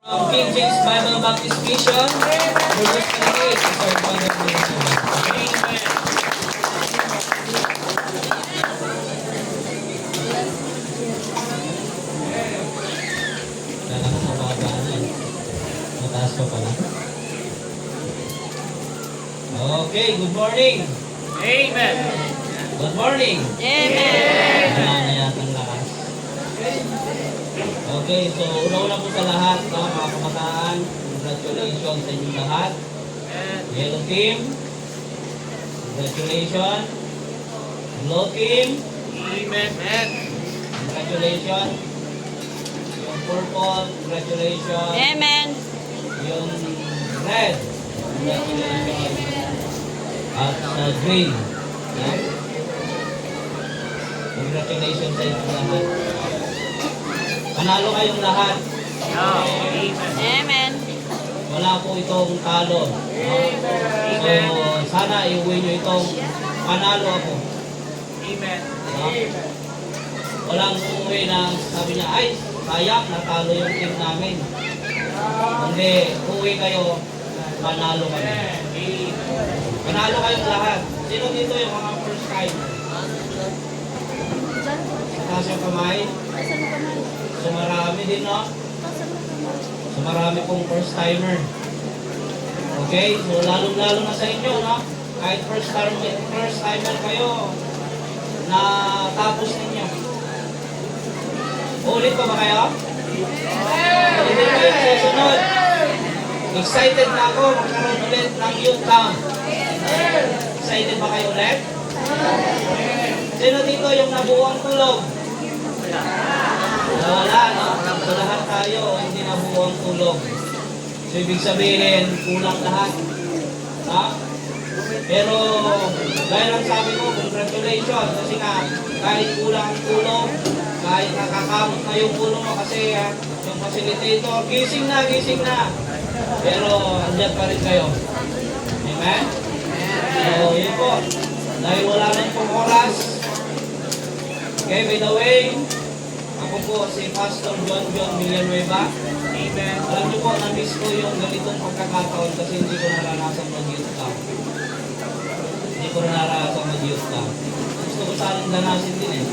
King James Bible Baptist Mission, Burgos Calicut, Sir Father Kala ko mababa na. Mataas pa pala. Okay, good morning. Amen. Good morning. Amen. Wala na yatang lakas. Okay, so una-una po sa lahat, mga kabataan, congratulations sa inyong lahat. Yellow team, congratulations. Blue team, Amen. congratulations. Yung purple, congratulations. Amen. Yung red, congratulations. At sa green, yeah? Congratulations sa inyong lahat. Panalo kayong lahat. Amen. Amen. Wala po itong talo. So, sana iuwi nyo itong panalo ako. Amen. Walang umuwi na sabi niya, ay, sayang, natalo yung team namin. Hindi, uwi kayo, panalo kami. Panalo kayong lahat. Sino dito yung mga first time? Taas yung kamay. So marami din, no? So marami pong first timer. Okay? So lalong-lalo na sa inyo, no? Kahit first timer kayo, na tapos ninyo. Ulit pa ba kayo? Hindi kayo susunod. Excited na ako magkaroon ulit ng youth camp. Excited ba kayo ulit? Sino dito yung nabuo ang tulog? Wala, no? So lahat tayo hindi nabuo ang tulog. So ibig sabihin, kulang lahat. Ha? Pero dahil lang sabi ko, congratulations. Kasi nga, kahit kulang ang tulog, kahit nakakamot na yung ulo mo kasi yung facilitator, gising na. Pero andyan pa rin kayo. Amen? So, yun po. Dahil wala na yung oras. Okay, by the way, ako po si Pastor John Villanueva. Amen. Alam niyo po, na-miss ko yung ganitong pagkakataon kasi hindi ko naranasan mag-youth camp. Hindi ko naranasan mag-youth camp. Gusto ko sanang ganasin din eh.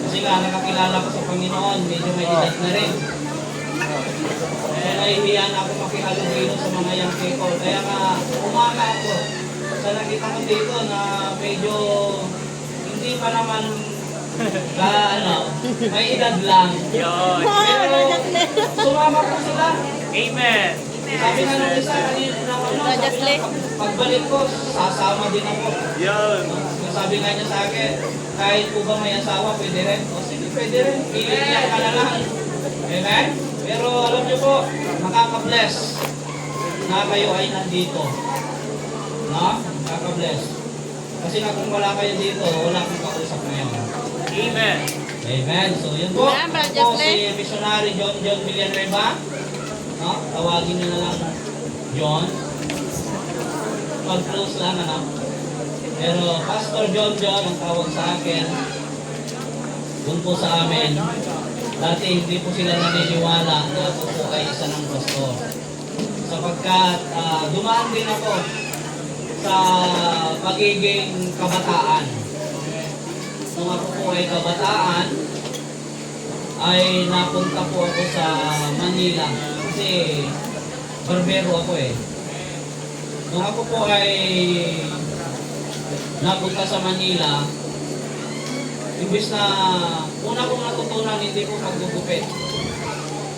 Kasi nga, nakakilala ko sa Panginoon, medyo may edad na rin. Kaya nahihiyan ako makihalubilo sa mga young people. Kaya nga, umaga ako. Sa nakita ko dito na medyo hindi pa naman may edad lang. Yun. Pero sumama po sila. Amen. Sabi nga nung isa kanina sabi niya, pagbalik ko, sasama din ako. Yun. Sabi nga niya sa akin, kahit po ba may asawa, pwede rin. O sige, pwede rin. Pilihan ka na lang. Amen? Pero alam niyo po, makaka-bless na kayo ay nandito. No? Makaka-bless. Kasi nga kung wala kayo dito, wala akong kausap ngayon. Amen. Amen. So yun po. Amen, Brother Ako po Justin. si Missionary John Villanueva. No? Tawagin niyo na lang John. Pag-close lang, ano? Pero Pastor John ang tawag sa akin. Doon po sa amin. Dati hindi po sila naniniwala na ako po ay isa ng pastor. Sapagkat dumaan din ako sa pagiging kabataan. Nung ako po ay kabataan, ay napunta po ako sa Manila. Kasi barbero ako eh. Nung ako po ay napunta sa Manila, imbis na una kong natutunan, hindi ko paggugupit.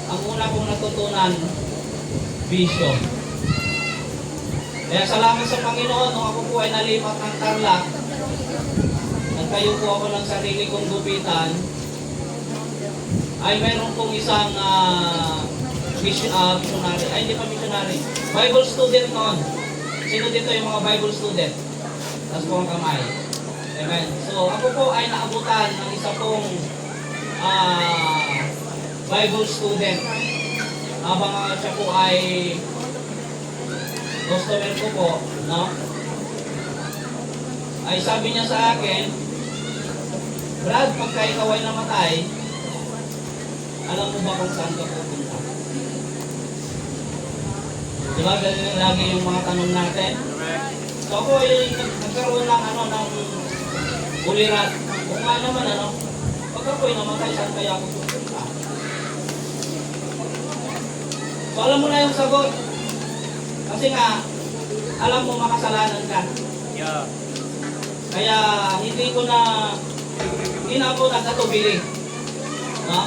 Ang una kong natutunan, bisyo. Kaya salamat sa Panginoon, nung ako po ay nalipat ng Tarlac, nagtayo po ako ng sarili kong gupitan, ay meron pong isang missionary, ay hindi pa missionary, Bible student noon. Sino dito yung mga Bible student? Tapos po ang kamay. Amen. So ako po ay naabutan ng isa pong Bible student. Habang siya po ay customer ko po, no? Ay sabi niya sa akin, Brad, pagka ikaw ay namatay, alam mo ba kung saan ka pupunta? Diba, ganyan lagi yung mga tanong natin. Correct. So ako ay nagkaroon ng ng ulirat. Kung nga naman pag ako'y namatay, saan kaya ako pupunta? So alam mo na yung sagot. Kasi nga, alam mo makasalanan ka. Yeah. Kaya hindi ako nagkatubili. No?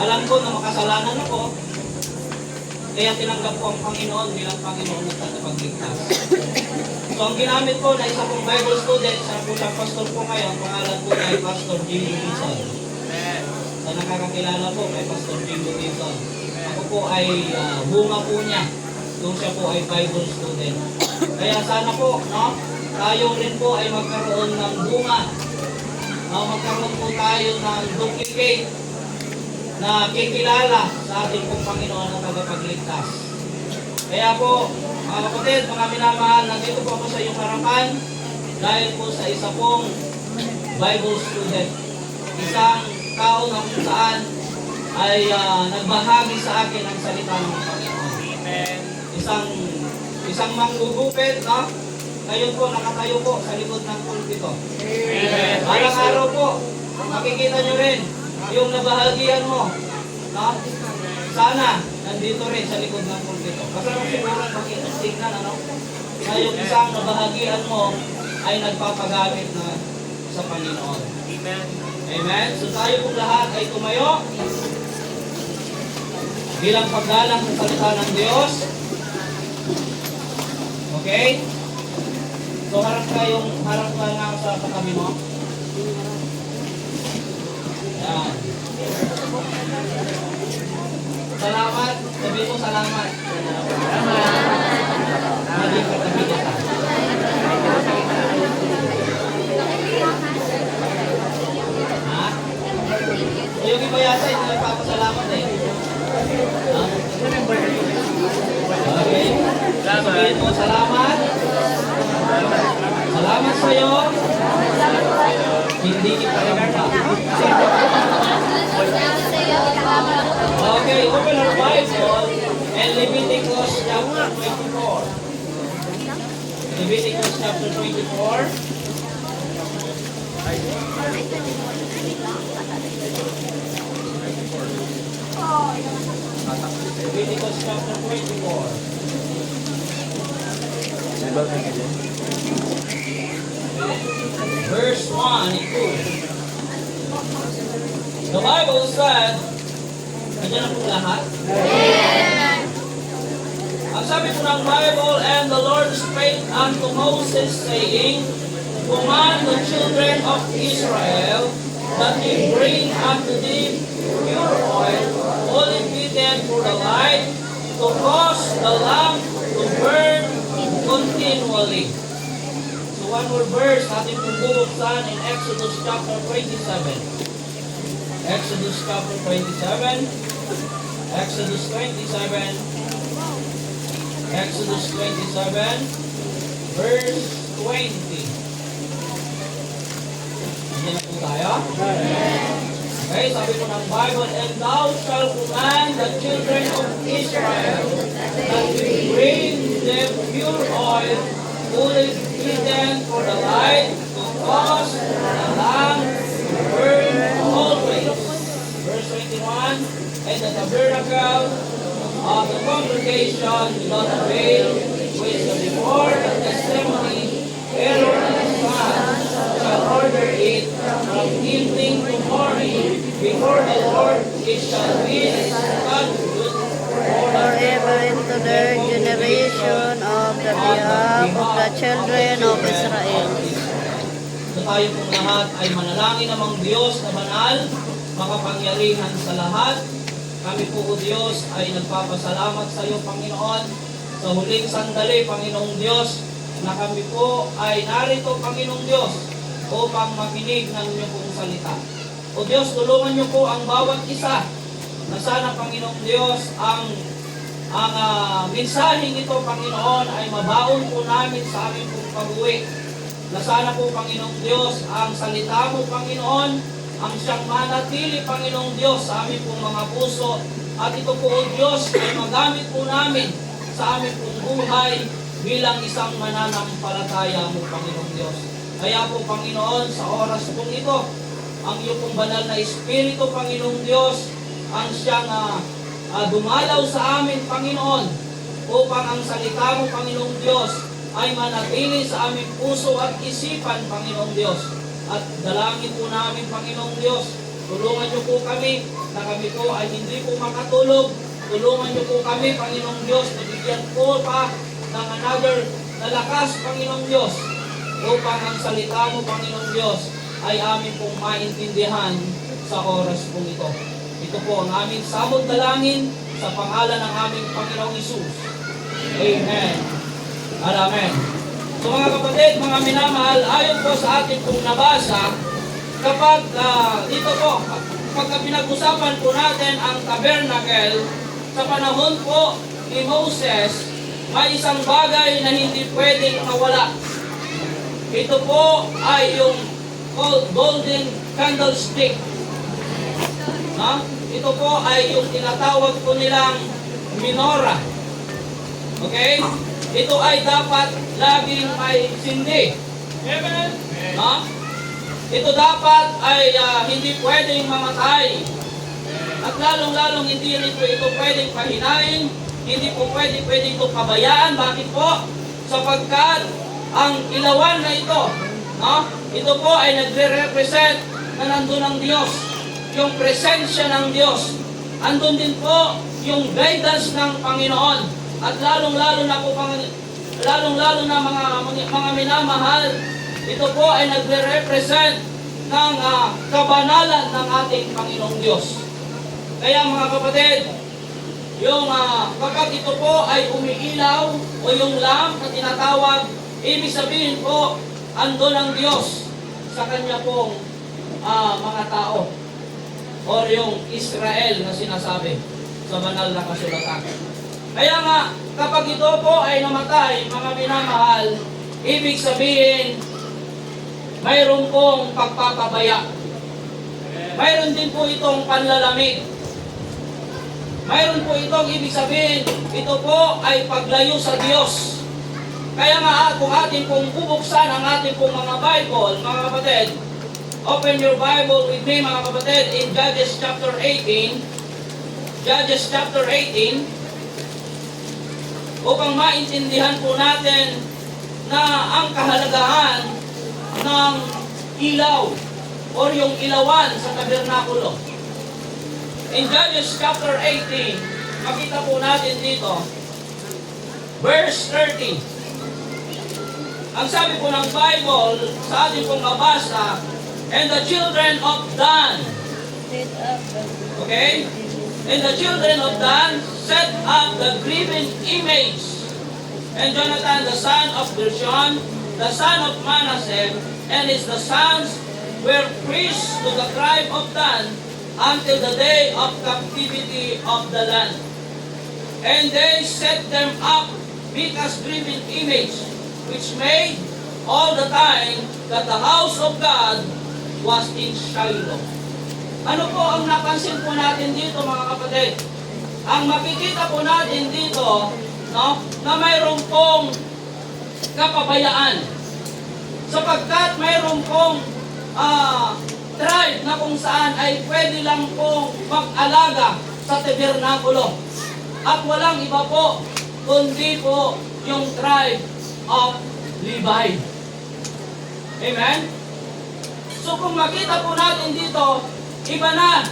Alam ko na makasalanan ako. Kaya tinanggap ko ang Panginoon bilang Panginoon at tagapagligtas. So ang ginamit ko na isa kong Bible student, siya po siyang pastor ko ngayon, pangalan ko ay Pastor Jimmy Dizon. Amen. Sa nakakakilala po kay Pastor Jimmy Dizon. Ako po ay bunga po niya nung siya po ay Bible student. Kaya sana po, tayo rin po ay magkaroon ng bunga. Magkaroon po tayo ng duplicate na kikilala sa ating pong Panginoon at tagapagligtas. Kaya po, mga kapatid, mga minamahal, nandito po ako sa iyong harapan dahil po sa isa pong Bible student. Isang tao na kung saan ay nagbahagi sa akin ang salita ng Panginoon. Amen. Isang manggugupit, ngayon po nakatayo po sa likod ng pulpito. Amen. Araw-araw po, makikita nyo rin yung nabahagian mo. Sana, nandito rin sa likod ng pulpito. Kasi siguro makikita na yung isang nabahagian mo ay nagpapagamit na sa Panginoon. Amen. Amen? So tayo pong lahat ay tumayo bilang paggalang sa salita ng Diyos. Okay? So harap ka nga sa katabi mo. Yan. Salamat. Sabi mo salamat. Maging katabi kita. Ha? Yung iba yata, hindi nagpapasalamat eh. Ha? Okay. Sabihin mo salamat. Salamat sa'yo. Hindi kita kampa. Okay, open our Bible and Leviticus chapter 24. Leviticus chapter 24. Leviticus chapter 24. Verse 1 and 2. The Bible said, nandiyan na po lahat? Ang sabi po ng Bible, and the Lord spake unto Moses, saying, command the children of Israel that they bring unto thee pure oil, olive beaten for the light, to cause the lamp to burn continually. So one more verse natin pong bubuksan in Exodus chapter 27. Exodus chapter 27. Exodus 27. Exodus 27. Verse 20. Hindi na po tayo? Okay, sabi po ng Bible, and thou shalt command the children of Israel that they bring them pure oil, olive beaten for the light, to cause the lamp to burn always. Verse 21, and the tabernacle of the congregation without a veil, which before the testimony, Aaron and his sons shall order it from evening to morning before the Lord. It shall be a statute forever into their generation of the behalf of the children of Israel. So tayo pong lahat ay manalangin namang Diyos na banal, makapangyarihan sa lahat. Kami po o Diyos ay nagpapasalamat sa iyo, Panginoon, sa huling sandali, Panginoong Diyos, na kami po ay narito, Panginoong Diyos, upang makinig ng inyong pong salita. O Diyos, tulungan niyo po ang bawat isa na sana, Panginoong Diyos, ang mensaheng ito, Panginoon, ay mabaon po namin sa aming pong pag-uwi. Na sana po, Panginoong Diyos, ang salita mo, Panginoon, ang siyang manatili, Panginoong Diyos, sa aming pong mga puso. At ito po, O Diyos, ay magamit po namin sa aming pong buhay bilang isang mananampalataya mo, Panginoong Diyos. Kaya po, Panginoon, sa oras pong ito, ang iyo pong banal na Espiritu, Panginoong Diyos, ang siyang dumalaw sa amin, Panginoon, upang ang salita mo, Panginoong Diyos, ay manatili sa aming puso at isipan, Panginoong Diyos. At dalangin po namin, Panginoong Diyos, tulungan niyo po kami na kami po ay hindi po makatulog. Tulungan niyo po kami, Panginoong Diyos, na bigyan po pa ng another na lakas, Panginoong Diyos, upang ang salita mo, Panginoong Diyos, ay amin pong maintindihan sa oras pong ito. Ito po ang aming samod dalangin sa pangalan ng aming Panginoong Hesus. Amen. Amen. So mga kapatid, mga minamahal, ayon po sa ating pong nabasa, kapag dito po, pagka pinag-usapan po natin ang tabernacle, sa panahon po ni Moses, may isang bagay na hindi pwedeng mawala. Ito po ay yung golden candlestick. Ito po ay yung tinatawag po nilang menorah. Okay? Ito ay dapat laging may sindi. Amen? Ito dapat ay hindi pwedeng mamatay. At lalong-lalong hindi ito pwedeng pahinain, hindi po pwedeng ito pabayaan. Bakit po? Sapagkat ang ilawan na ito, ito po ay nagre-represent na nandun ang Diyos, yung presensya ng Diyos. Andun din po yung guidance ng Panginoon. At lalong-lalo na po, lalong-lalo na mga minamahal, ito po ay nagre-represent ng kabanalan ng ating Panginoong Diyos. Kaya mga kapatid, yung kapag ito po ay umiilaw o yung lamp na tinatawag, ibig sabihin po, andun ang Diyos sa kanya pong mga tao o yung Israel na sinasabi sa banal na kasulatan. Kaya nga, kapag ito po ay namatay, mga minamahal, ibig sabihin, mayroon pong pagpapabaya. Mayroon din po itong panlalamig. Mayroon po itong ibig sabihin, ito po ay paglayo sa Diyos. Kaya nga kung atin pong bubuksan ang ating pong mga Bible, mga kapatid, open your Bible with me, mga kapatid, in Judges chapter 18. Judges chapter 18, upang maintindihan po natin na ang kahalagahan ng ilaw o yung ilawan sa tabernakulo. In Judges chapter 18, makita po natin dito, verse 30. Ang sabi po ng Bible, sa ating pong mabasa, and the children of Dan, okay? And the children of Dan set up the graven image. And Jonathan, the son of Gershon, the son of Manasseh, and his the sons were priests to the tribe of Dan until the day of captivity of the land. And they set them up Micah's graven image, which made all the time that the house of God was in Shiloh. Ano po ang napansin po natin dito, mga kapatid? Ang makikita po natin dito, na mayroon pong kapabayaan. Sapagkat mayroon pong tribe na kung saan ay pwede lang pong mag-alaga sa tabernakulo. At walang iba po, kundi po yung tribe of Levi. Amen? So kung makita po natin dito, iba na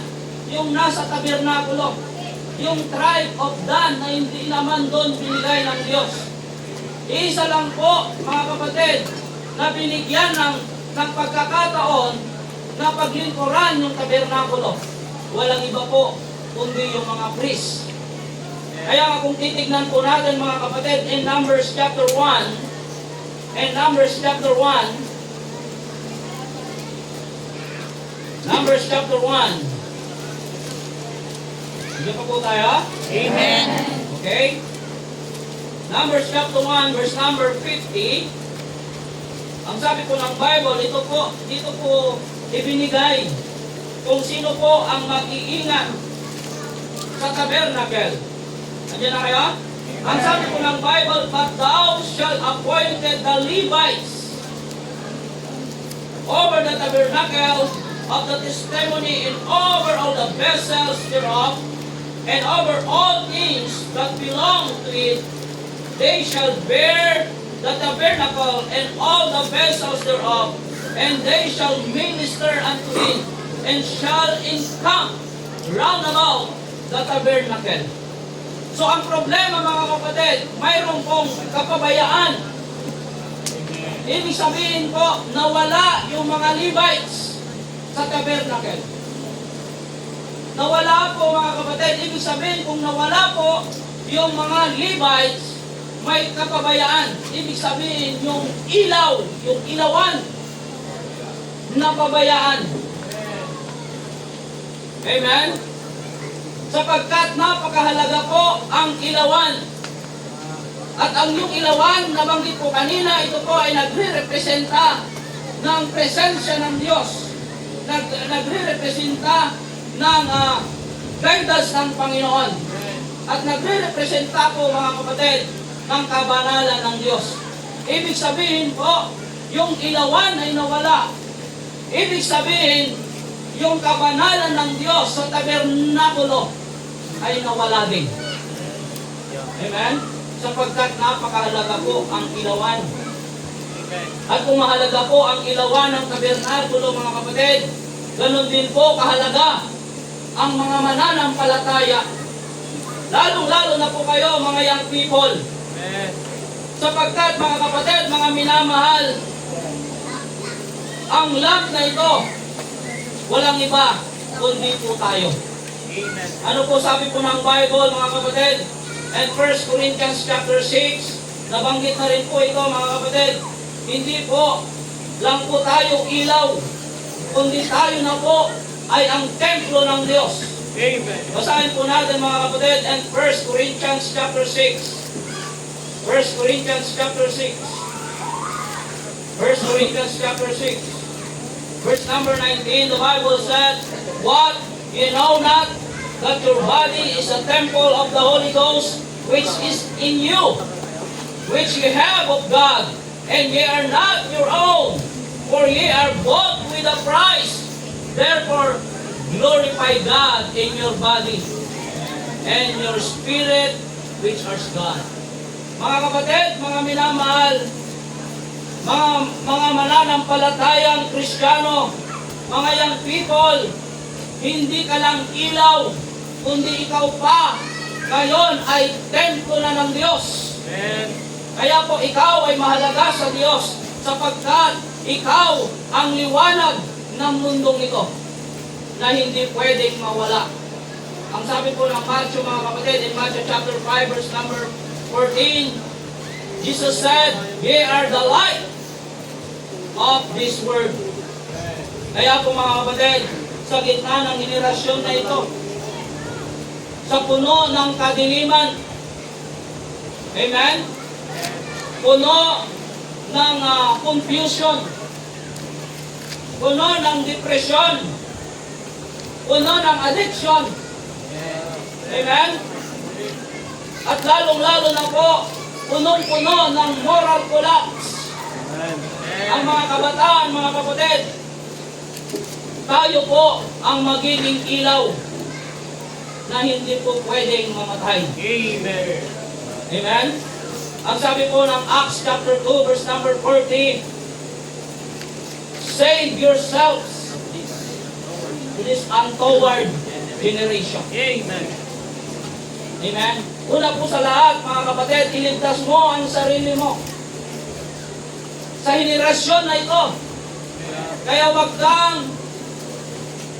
yung nasa tabernakulo. Yung tribe of Dan na hindi naman doon binigay ng Diyos. Isa lang po, mga kapatid, na binigyan ng pagkakataon na paglingkuran yung tabernakulo. Walang iba po, kundi yung mga priests. Kaya nga kung titignan po natin, mga kapatid, in Numbers chapter 1, Numbers chapter 1, hindi pa po tayo? Amen. Okay? Numbers chapter 1, verse number 50. Ang sabi po ng Bible, dito po ibinigay kung sino po ang mag-iingat sa tabernacle. Nandiyan na kayo? Ang sabi po ng Bible, but thou shalt appointed the Levites over the tabernacle of the testimony and over all the vessels thereof, and over all things that belong to it. They shall bear the tabernacle and all the vessels thereof, and they shall minister unto it, and shall encamp round about the tabernacle. So ang problema mga kapatid, mayroon pong kapabayaan. Ibig sabihin po, nawala yung mga Levites sa tabernacle. Nawala po mga kapatid, ibig sabihin kung nawala po yung mga Levites, may kapabayaan. Ibig sabihin yung ilaw, yung ilawan, napabayaan. Amen? Sapagkat napakahalaga po ang ilawan. At ang yung ilawan, nabanggit po kanina, ito po ay nagre-representa ng presensya ng Diyos. Nagre-representa ng guidance ng Panginoon. At nagre-representa po mga kapatid, ng kabanalan ng Diyos. Ibig sabihin po, yung ilawan ay nawala. Ibig sabihin, yung kabanalan ng Diyos sa tabernakulo ay nawala din. Amen? Sapagkat napakahalaga po ang ilawan. At kung mahalaga po ang ilawan ng tabernakulo, mga kapatid, ganun din po kahalaga ang mga mananampalataya. Lalong-lalo na po kayo, mga young people. Sapagkat, mga kapatid, mga minamahal, ang lamp na ito, walang iba, kundi po tayo. Amen. Ano po sabi po ng Bible, mga kapatid? And 1 Corinthians chapter 6, nabanggit na rin po ito, mga kapatid. Hindi po lang po tayo ilaw, kundi tayo na po ay ang templo ng Diyos. Amen. Basahin po natin, mga kapatid, and 1 Corinthians chapter 6. 1 Corinthians chapter 6. 1 Corinthians chapter 6. Verse number 19, the Bible said, what? You know not that your body is a temple of the Holy Ghost, which is in you, which ye have of God, and ye are not your own, for ye are bought with a price. Therefore, glorify God in your body, and your spirit, which are God. Mga kapatid, mga minamahal, mga mananampalatayang Kristiyano, mga young people, hindi ka lang ilaw, kundi ikaw pa, ngayon ay templo na ng Diyos. Amen. Kaya po ikaw ay mahalaga sa Diyos, sapagkat ikaw ang liwanag ng mundong ito, na hindi pwedeng mawala. Ang sabi po ng Matthew, mga kapatid, in Matthew chapter 5, verse number 14, Jesus said, ye are the light of this world. Kaya po mga kapatid, sa gitna ng henerasyon na ito, sa puno ng kadiliman, amen? Puno ng confusion, puno ng depression, puno ng addiction, amen? At lalong-lalo na po, punong-puno ng moral collapse. Ang mga kabataan, mga kapatid, tayo po ang magiging ilaw na hindi po pwedeng mamatay. Amen. Amen? Ang sabi po ng Acts chapter 2, verse number 40, save yourselves to this untoward generation. Amen. Amen? Una po sa lahat, mga kapatid, iligtas mo ang sarili mo sa henerasyon na ito. Kaya wag kang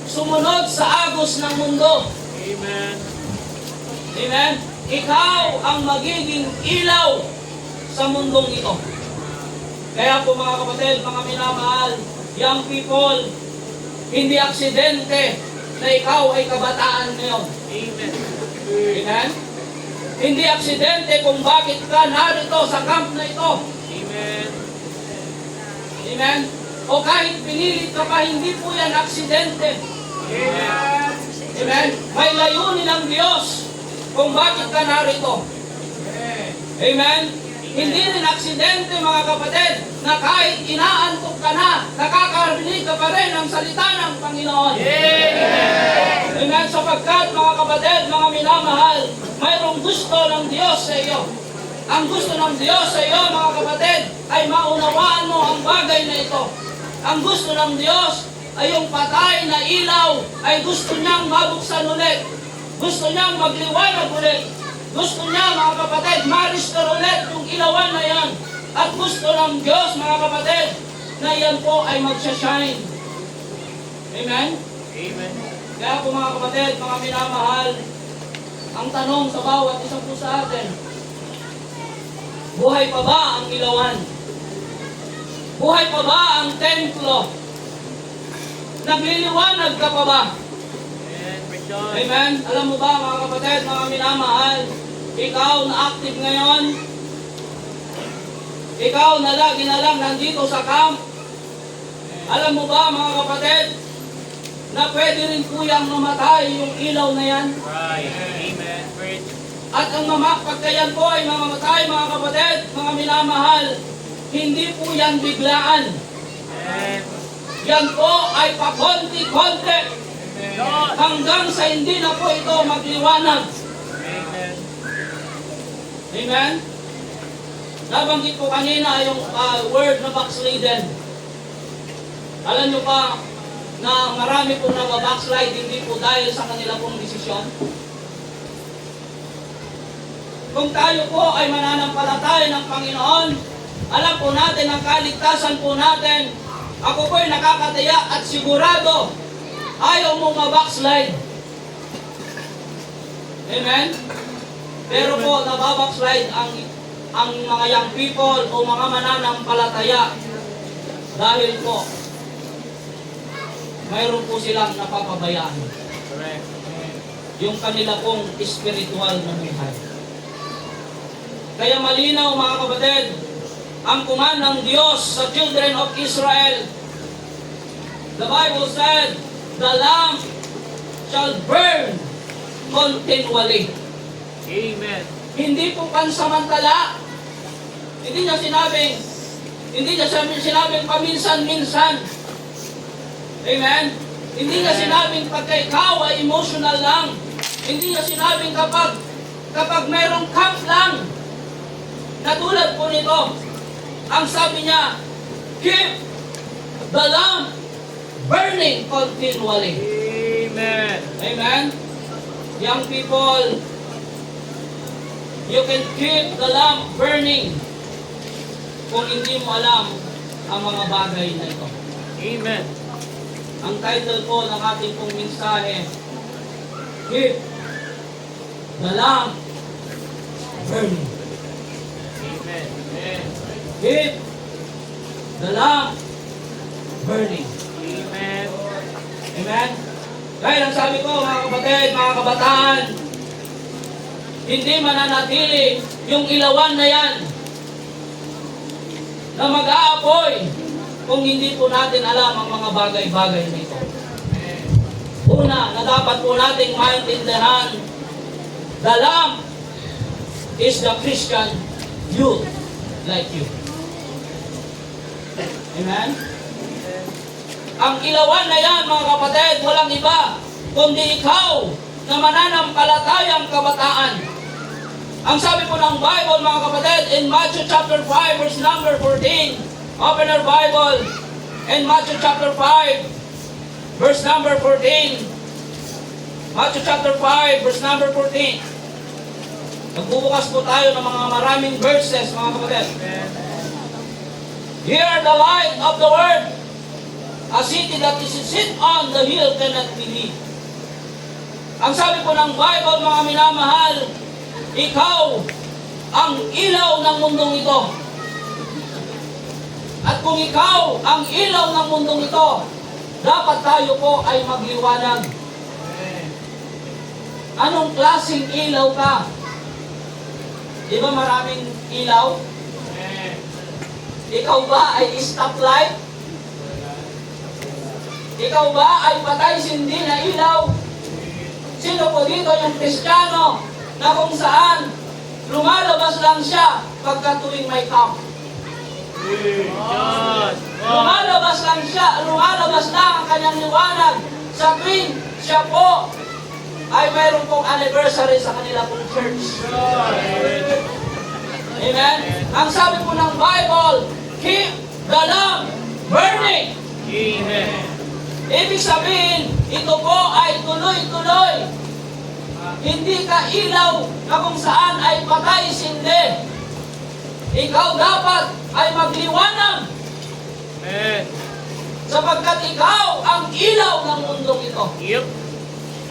sumunod sa agos ng mundo. Amen. Amen? Ikaw ang magiging ilaw sa mundong ito. Kaya po mga kapatid, mga minamahal, young people, hindi aksidente na ikaw ay kabataan ngayon. Amen. Amen? Hindi aksidente kung bakit ka narito sa camp na ito. Amen. Amen? O kahit pinilit ka pa, hindi po yan aksidente. Amen. Amen? May layunin ng Diyos kung bakit ka narito. Amen? Hindi rin aksidente mga kapatid na kahit inaantok ka na, nakakarinig ka pa rin ng salita ng Panginoon. Amen? Sapagkat mga kapatid, mga minamahal, mayroong gusto ng Diyos sa iyo. Ang gusto ng Diyos sa iyo mga kapatid ay maunawaan mo ang bagay na ito. Ang gusto ng Diyos ay yung patay na ilaw ay gusto niyang mabuksan ulit. Gusto niyang magliwanag ulit. Gusto niya, mga kapatid, ma-restore ulit yung ilawan na yan. At gusto ng Diyos, mga kapatid, na yan po ay magsashine. Amen? Amen. Kaya po mga kapatid, mga minamahal, ang tanong sa bawat isang po sa atin, buhay pa ba ang ilawan? Buhay pa ba ang templo? Nagliliwanag ka pa ba? Amen. Praise God. Amen? Alam mo ba mga kapatid, mga minamahal, ikaw na active ngayon, ikaw na lagi na lang nandito sa camp, alam mo ba mga kapatid, na pwede rin po yung mamatay yung ilaw na yan? Right. Amen. Praise. At ang pagkayan po ay mamamatay mga kapatid, mga minamahal, hindi po yan biglaan. Amen. Yan po ay pakonti-konti God. hanggang sa hindi na po ito magliwanag. Amen. Amen? Nabanggit ko kanina yung word na backslidden. Alam nyo pa na marami pong nag-backslide hindi po dahil sa kanila pong desisyon? Kung tayo po ay mananampalataya ng Panginoon, alam po natin ang kaligtasan po natin. Ako po ay nakakataya at sigurado ayaw mong ma-backslide. Amen? Pero po, nababackslide ang mga young people o mga mananampalataya dahil po mayroon po silang napapabayaan. Correct. Yung kanila pong spiritual na buhay. Kaya malinaw mga kapatid, ang command ng Diyos sa children of Israel. The Bible said, the lamp shall burn continually. Amen. Hindi po pansamantala. Hindi niya sinabing paminsan-minsan. Amen? Hindi niya sinabing pagka ikaw ay emotional lang. Hindi niya sinabing kapag mayroong camp lang. Natulad po nito, ang sabi niya, keep the lamp burning continually. Amen. Amen? Young people, you can keep the lamp burning kung hindi mo alam ang mga bagay na ito. Amen. Ang title po ng ating pong mensahe, keep the lamp burning. Amen. Amen. Keep the lamp burning. Amen. Amen? Kaya ang sabi ko, mga kapatid, mga kabataan, hindi mananatili yung ilawan na yan na mag-aapoy kung hindi po natin alam ang mga bagay-bagay na ito. Una, na dapat po nating maintindihan, the lamp is the Christian youth like you. Amen? Ang ilawan na yan, mga kapatid, walang iba, kundi ikaw na mananampalatayang kabataan. Ang sabi po ng Bible, mga kapatid, in Matthew chapter 5, verse number 14, open our Bible, in Matthew chapter 5, verse number 14, Matthew chapter 5, verse number 14. Nagbubukas po tayo ng mga maraming verses, mga kapatid. Hear the light of the word. A city that is set on the hill cannot be hid. Ang sabi po ng Bible, mga minamahal, ikaw ang ilaw ng mundong ito. At kung ikaw ang ilaw ng mundong ito, dapat tayo po ay magliwanag. Anong klaseng ilaw ka? Di ba maraming ilaw? Ikaw ba ay stoplight? Ikaw ba ay patay-sindi na ilaw? Sino po dito yung Kristiyano na kung saan lumalabas lumalabas lang siya pagka tuwing may camp. Yes. Lumalabas lang siya, lumalabas lang ang kanyang liwanag sa tuwing siya po ay mayroon pong anniversary sa kanila pong church. Amen? Ang sabi po ng Bible, keep the lamp burning. Amen. Ibig sabihin, ito po ay tuloy-tuloy. Hindi ka ilaw na kung saan ay patay sindi. Ikaw dapat ay magliwanag. Amen. Sapagkat ikaw ang ilaw ng mundong ito. Yep.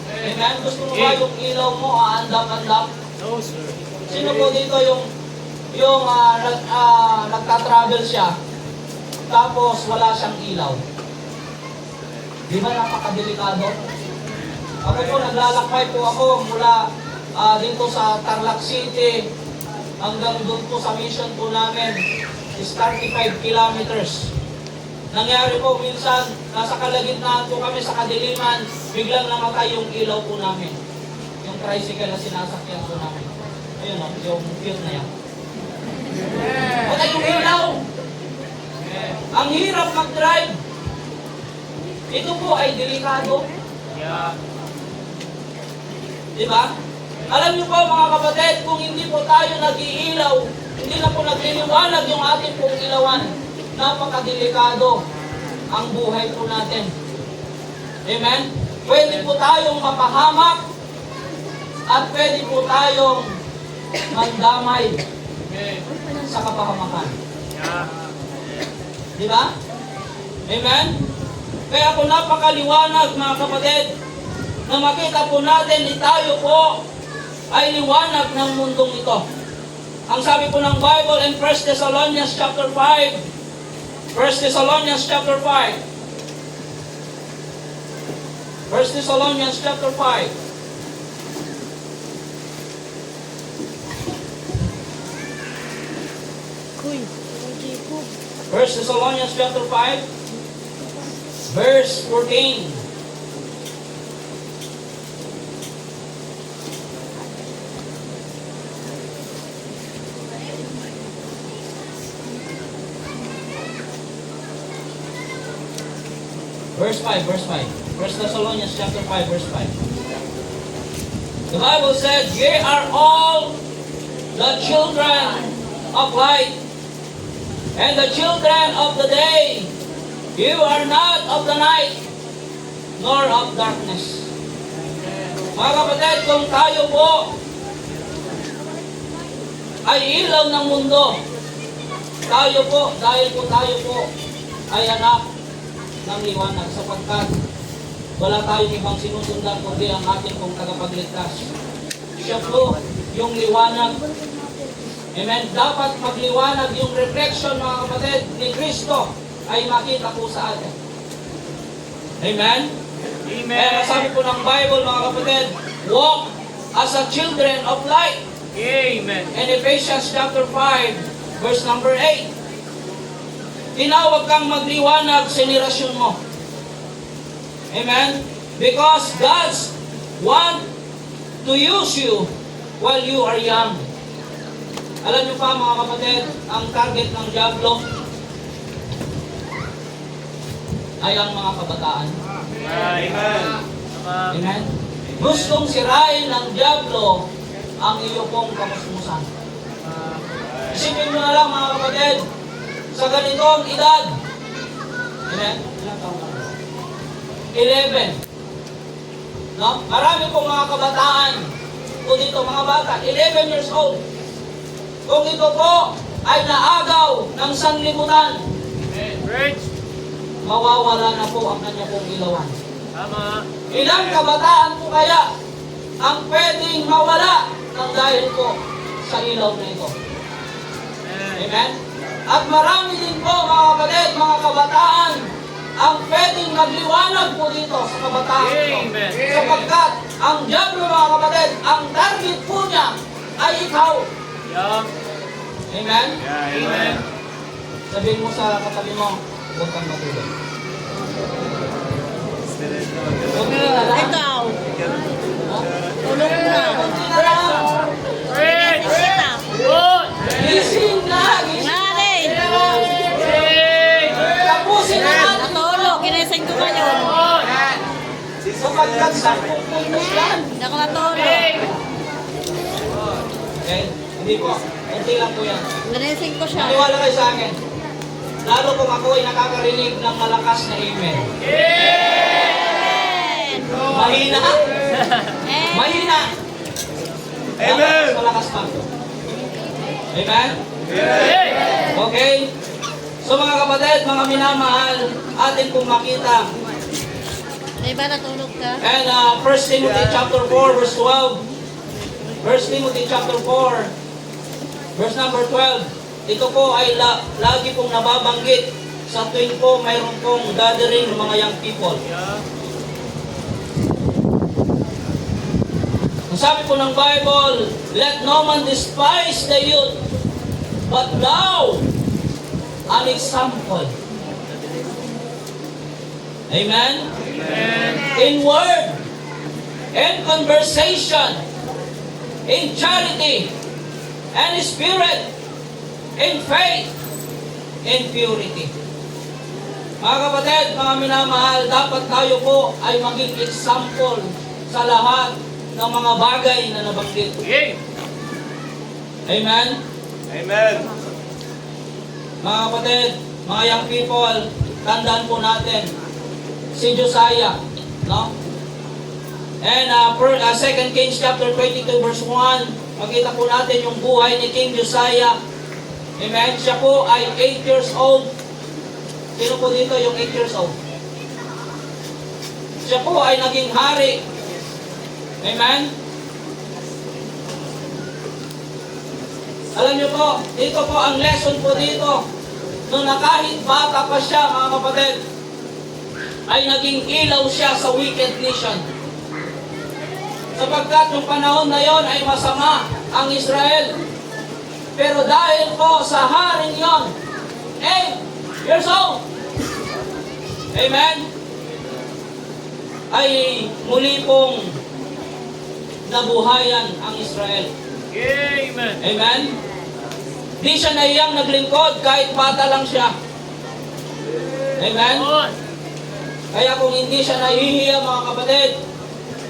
Amen? Gusto mo ba yung ilaw mo aandap-andap? No, sir. Sino po dito yung nagta-travel siya tapos wala siyang ilaw? Di ba napakadelikado? Ako po, naglalakbay po ako mula dito sa Tarlac City hanggang doon po sa mission po namin is 35 kilometers. Nangyari po minsan, nasa kalagitnaan po kami sa kadiliman, biglang namatay yung ilaw po namin. Yung tricycle na sinasakyan po namin. Ayun o, yung cute na yan. Patay yung ilaw! Ang hirap mag-drive. Ito po ay delikado. Yeah. Diba? Alam niyo po mga kapatid, kung hindi po tayo nag-iilaw, hindi na po nagliliwanag yung ating pong ilawan, napakadelikado ang buhay po natin. Amen? Pwede po tayong mapahamak at pwede po tayong mandamay sa kapahamakan. Yeah. Diba? Amen? Kaya po napakaliwanag mga kapatid na makita po natin tayo po ay liwanag ng mundong ito. Ang sabi po ng Bible in 1 Thessalonians chapter 5, 1 Thessalonians chapter 5, 1 Thessalonians chapter 5, Kuy, 1 Thessalonians chapter 5, verse 14. Verse 5, verse 5. 1 Thessalonians chapter 5, verse 5. The Bible said, "Ye are all the children of light, and the children of the day. You are not of the night, nor of darkness." Mga kapatid, kung tayo po ay ilaw ng mundo, tayo po, dahil po tayo po ay anak ng liwanag, sapagkat wala tayong ibang sinusundan kundi ang ating pong tagapagligtas. Siya po yung liwanag. Amen. Dapat magliwanag yung reflection, mga kapatid, ni Kristo ay makita po sa atin. Amen? Amen. Kaya sabi po ng Bible, mga kapatid, walk as a children of light. Amen. In Ephesians chapter 5, verse number 8. Tinawag kang magliwanag sa henerasyon mo. Amen? Because God's want to use you while you are young. Alam niyo pa mga kapatid, ang target ng diablo ay ang mga kabataan. Amen. Amen? Gustong sirain ng diablo ang iyo pong kamusmusan. Isipin mo na lang mga kapatid, sa ganitong edad, amen? Ilang taon ka na? 11. No? Marami pong mga kabataan po dito, mga bata, 11 years old. Kung ito po ay naagaw ng sanlibutan, Preach. mawawala na po ang kanya pong ilawan. Tama. Ilang kabataan po kaya ang pwedeng mawala ng dahil po sa ilaw na ito? Amen? At marami din po mga kapatid, mga kabataan, ang pwedeng magliwanag po dito sa kabataan ito. Amen. Sapagkat ang diablo mga kapatid, ang target po niya ay ikaw. Yeah. Amen? Amen. Sabihin mo sa katabi mo, huwag kang matulog. Huwag ka na. Ikaw, Ha? tulog na. Huwag ka na. Preach. Ikaw. Oh. Dapat 10 puntos yan. Hindi ako natulog. Okay? Hindi po. Kunti lang po yan. Ginising ko siya. Maniwala kayo sa akin. Lalo kung ako ay nakakarinig ng malakas na amen. Amen. Mahina. Amen. Mahina. Amen. Malakas pa. Amen? Okay? So mga kapatid, mga minamahal, atin pong makita. Di ba natulog ka? And 1 Timothy chapter 4 verse 12. 1 Timothy chapter 4 verse number 12. Ito po ay lagi pong nababanggit sa tuwing po mayroon pong gathering ng mga young people. Ang sabi po ng Bible, let no man despise the youth, but thou an example. Amen? In word, in conversation, in charity, and spirit, in faith, in purity. Mga kapatid, mga minamahal, dapat tayo po ay maging example sa lahat ng mga bagay na nabanggit. Amen? Amen. Mga kapatid, mga young people, tandaan po natin si Josiah, no? And 2 Kings chapter 22 verse 1, makita po natin yung buhay ni King Josiah. Amen? Siya po ay 8 years old. Sino po dito yung 8 years old? Siya po ay naging hari. Amen? Alam niyo po, dito po ang lesson po dito. Nung kahit bata pa siya, mga kapatid, ay naging ilaw siya sa wicked nation. Sapagkat yung panahon na yon ay masama ang Israel. Pero dahil po sa haring yon, 8 years old, amen, ay muli pong nabuhayan ang Israel. Amen. Amen? Di siya naiyang naglingkod kahit bata lang siya. Amen? Kaya kung hindi siya nahihiya, mga kapatid,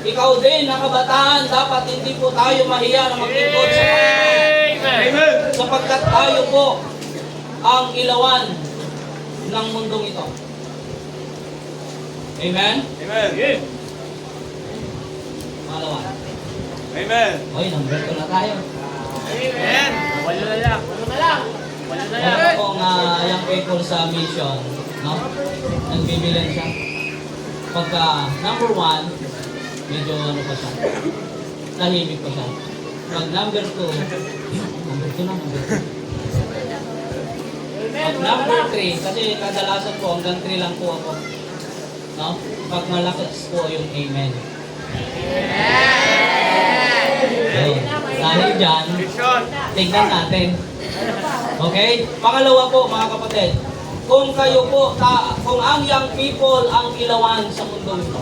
ikaw din na kabataan, dapat hindi po tayo mahiya na maglingkod sa Panginoon. Amen. Sapagkat tayo po ang ilawan ng mundong ito. Amen? Amen. Pangalawa. Amen. Oy, number 2 na tayo. Amen. Walo na lang. Walo na lang. Walo na lang. Meron pong young people sa mission, no? Nagbibilan siya. Pagka number 1, medyo ano pa siya, tahimik pa siya. Pag number 2, number 2 na, number 2. Pag number 3, kasi kadalasan po hanggang 3 lang po ako. No? Pag malakas po yung amen. Ayun. Dahil dyan, tignan natin. Okay? Pangalawa po, mga kapatid, kung kayo po, kung ang young people ang ilawan sa mundo ito,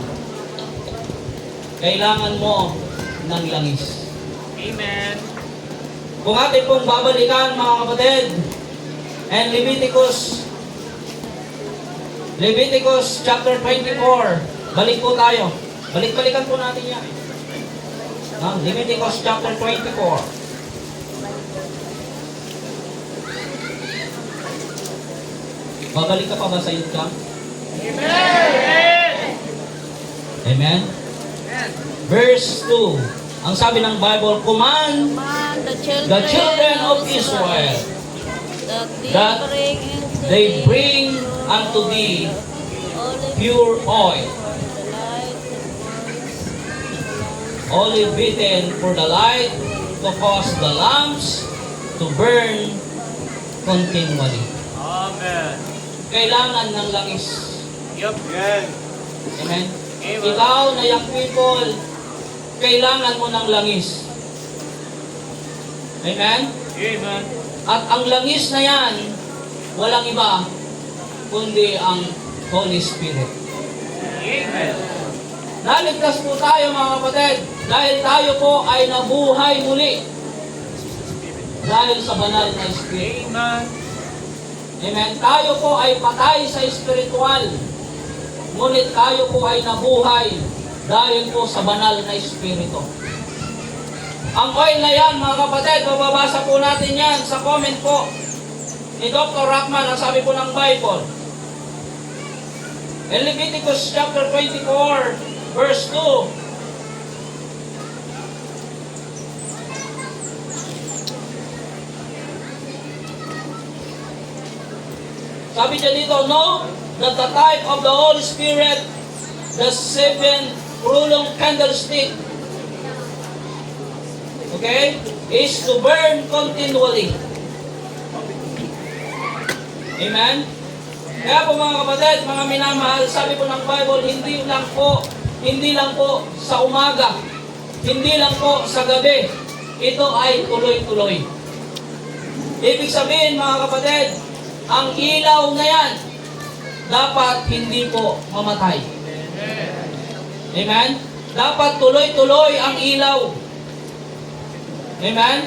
kailangan mo ng langis. Amen. Kung atin pong babalikan, mga kapatid, and Leviticus chapter 24, balik po tayo. Balik-balikan po natin yan. No? Leviticus chapter 24. Babalik ka pa ba sa youth camp? Amen. Amen? Verse 2. Ang sabi ng Bible, command Man, the children of Israel that they bring unto thee pure oil, olive beaten for the light, to cause the lamps to burn continually. Amen. Kailangan ng langis. Yup. Amen. Amen? Amen. Ikaw na young people, kailangan mo ng langis. Amen? Amen. At ang langis na yan, walang iba, kundi ang Holy Spirit. Amen. Naligtas po tayo, mga kapatid, dahil tayo po ay nabuhay muli. Dahil sa banal na Espiritu. Amen. Amen? Tayo po ay patay sa espiritual. Ngunit tayo po ay nabuhay Dahil po sa banal na Espiritu. Ang oil na yan, mga kapatid, mababasa po natin yan sa comment po ni Dr. Rockman, ang sabi po ng Bible. In Leviticus chapter 24, verse 2, sabi niya dito, know that the type of the Holy Spirit, the seven prolonged candlestick, okay, is to burn continually. Amen? Kaya po mga kapatid, mga minamahal, sabi po ng Bible, hindi lang po sa umaga, hindi lang po sa gabi, ito ay tuloy-tuloy. Ibig sabihin mga kapatid, ang ilaw na yan, dapat hindi po mamatay. Amen? Dapat tuloy-tuloy ang ilaw. Amen?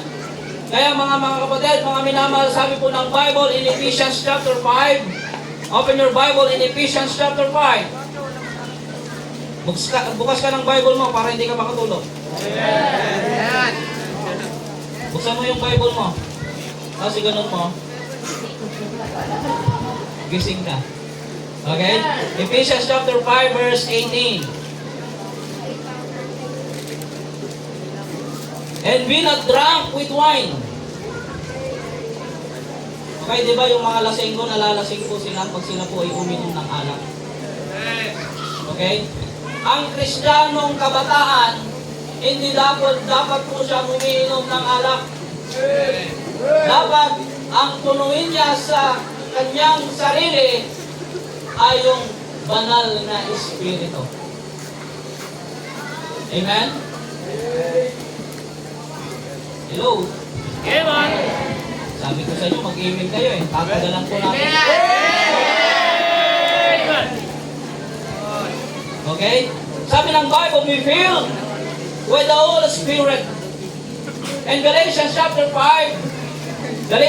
Kaya mga kapatid, mga minamahal, sabi po ng Bible in Ephesians chapter 5, open your Bible in Ephesians chapter 5. Bukas ka ng Bible mo para hindi ka makatulog. Buksan mo yung Bible mo. Kasi ganun mo. Gising ka. Okay? Ephesians chapter 5 verse 18. And be not drunk with wine. Okay, di ba yung mga lasinggo, nalalasing po sila pag sila po ay uminom ng alak. Okay? Ang Kristiyanong kabataan, hindi dapat po siya umiinom ng alak. Dapat ang tunuin niya sa kanyang sarili ay yung banal na Espiritu. Amen? Hello? Amen. Sabi ko sa inyo, mag-email kayo eh. Tatagalan po natin. Amen. Okay? Sabi ng Bible, be filled with the Holy Spirit. In Galatians chapter 5,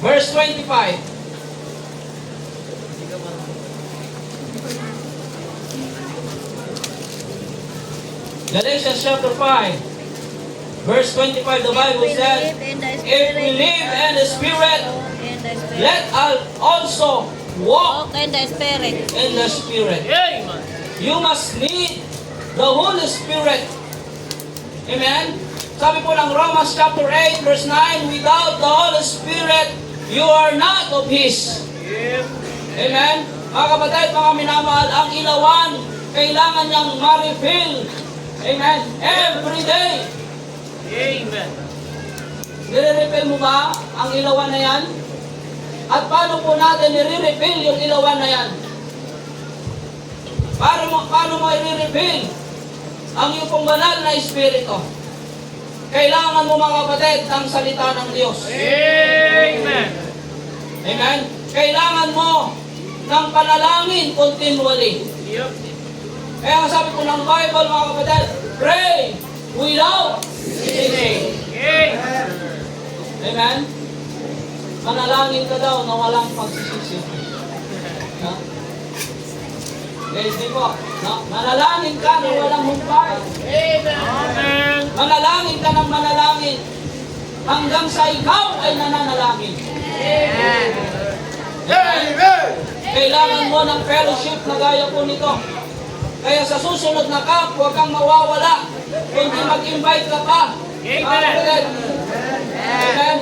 verse 25. Galatians chapter 5, verse 25, the Bible says, if we live in the Spirit, let us also walk Walk in the Spirit. in the Spirit. Amen. You must need the Holy Spirit. Amen? Sabi po ng Romans chapter 8, verse 9, without the Holy Spirit, you are not of His. Amen? Mga kapatid, mga minamahal, ang ilawan, kailangan niyang ma-refill. Amen? Every day. Amen. Nire-refill mo ba ang ilawan na yan? At paano po natin nire-refill yung ilawan na yan? Paano mo i-refill ang iyong pong banal na Espiritu? Kailangan mo mga kapatid ng salita ng Diyos. Amen. Amen? Kailangan mo ng panalangin continually. Yep. Kaya ang sabi ko ng Bible mga kapatid, pray without ceasing. Amen. Amen? Manalangin ka daw na walang pagsisisi. Ha? Okay, di po. No? Manalangin ka na walang humpay. Amen. Manalangin ka ng manalangin hanggang sa ikaw ay nananalangin. Amen. Kailangan mo ng fellowship na gaya po nito. Kaya sa susunod na camp, huwag kang mawawala. Kundi mag-invite ka pa. Amen. Amen.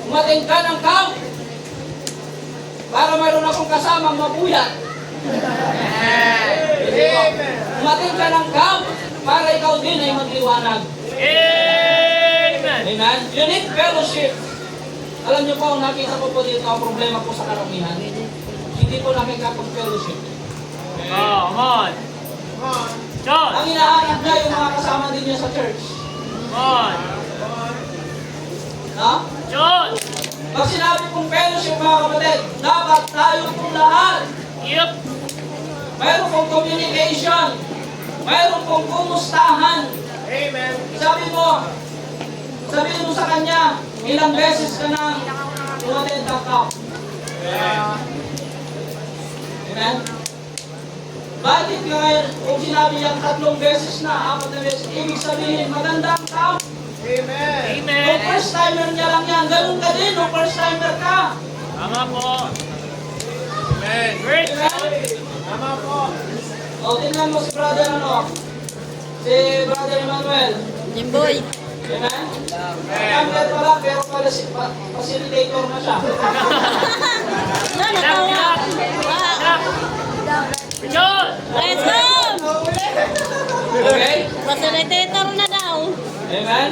Umating ka ng camp para mayroon akong kasamang mabuyat. Umating ka ng camp para ikaw din ay magliwanag. Amen. Amen. You need fellowship. Alam niyo po, nakita ko po dito ang problema po sa karamihan. Hindi po nakikapag-fellowship. Come on. John. Ang hinahanap niya yung mga kasama din niya sa church. Come on. No? John. Pag sinabi kong fellowship mga kapatid, dapat tayo pong lahat. Yep. Mayroon pong communication. Mayroon pong kumustahan. Amen. Sabihin mo sa kanya, ilang beses ka nang umattend ng camp. Amen? Bakit kaya kung sinabi yung 3 beses na, 4 na beses, ibig sabihin maganda ang tao. Amen. Kung first timer niya lang yan, ganun ka din, kung first timer ka. Tama po. Amen. Great. Amen? Tama po. O, tingnan mo si brother ano? Si brother Emmanuel. Jimboy. Amen? Camlet pa lang, pero pala facilitator na siya. Natawa. John! Let's go! Okay? Facilitator na daw. Amen?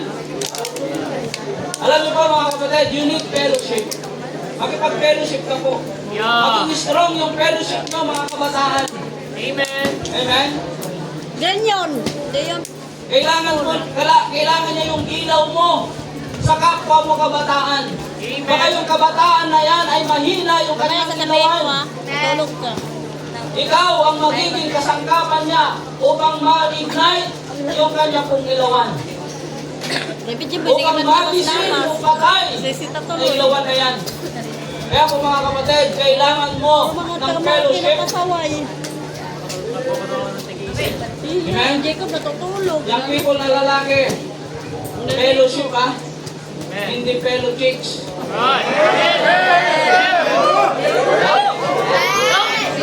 Alam niyo po mga kapatid, you need fellowship. Makipag-fellowship ka po. Yeah. Maging strong yung fellowship nyo mga kabataan. Amen. Amen? Ganyan. Di yun. Kailangan niya yung ilaw mo sa kapwa mo kabataan. Amen. Baka yung kabataan na yan ay mahina yung Mamaya kanyang sasabihin ko ilawan. Tulog ka. Ikaw ang magiging kasangkapan niya upang ma-ignite yung kanya pong ilawan. David Jimboy, di ka Upang maglamas magising lamas. yung patay Sisita na tuloy. ilawan na yan. Kaya po mga kapatid, kailangan mo Mga ng tama fellowship. pinapasaway. Amen? Jacob natutulog. Yung people na lalaki, fellowship ha, Amen. hindi fellow chicks. Right.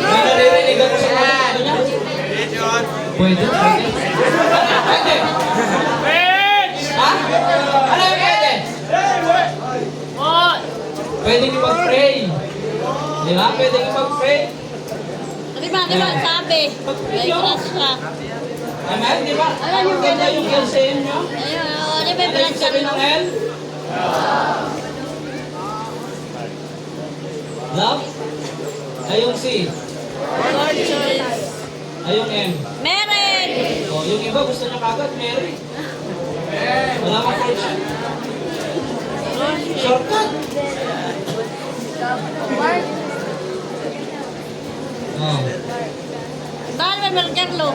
May naririnig ako sa mga ano niya. Pwede, pwede. Pwede. Preach! Ha? Ano yung pwede? What? Pwede mag-pray. Di ba? Pwede mag-pray. Di ba sabi? May grasya. Amen? Di ba? Ayan yung Ganda yung LCM nyo. Ayun, di ba Ano yung sabi ng L? Love? Ay yung C. Lord choice. Ay yung M. Meron! O, yung iba gusto niya kagad, Mary. Wala kang fortune. Shortcut. Oh. Dahil may Mergerlo.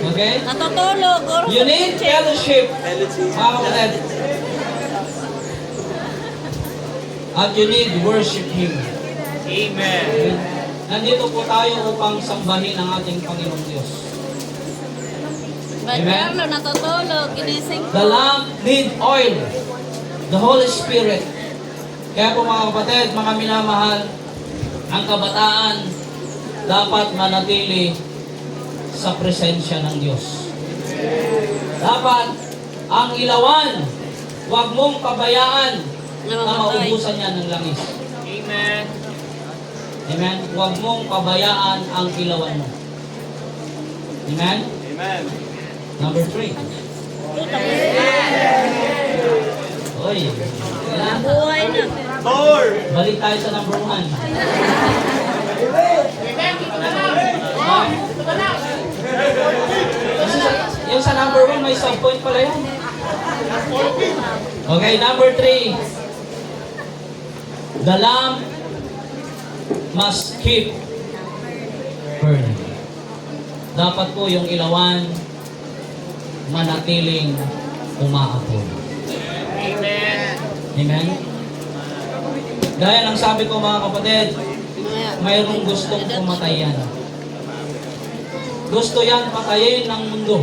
Okay? Natutulog. Oras You need fellowship. Mga kapatid. At you need worship Him. Amen. Nandito po tayo upang sambahin ang ating Panginoong Diyos. Mergerlo, natutulog. Ginising The lamp need oil. The Holy Spirit. Kaya po mga kapatid, mga minamahal, ang kabataan dapat manatili sa presensya ng Diyos. Dapat ang ilawan, huwag mong pabayaan na maubusan niya ng langis. Amen. Amen? Huwag mong pabayaan ang ilawan mo. Amen? Amen. Number 3. Oy, buhay na. More. balik tayo sa number 1. Yung sa number 1, may sub-point pala yan. Okay, number 3. The lamp must keep burning. Dapat po yung ilawan manatiling umaapoy. Amen. Amen? Gaya ng sabi ko mga kapatid, mayroong gustong pumatay yan. Gusto yan patayin ng mundo.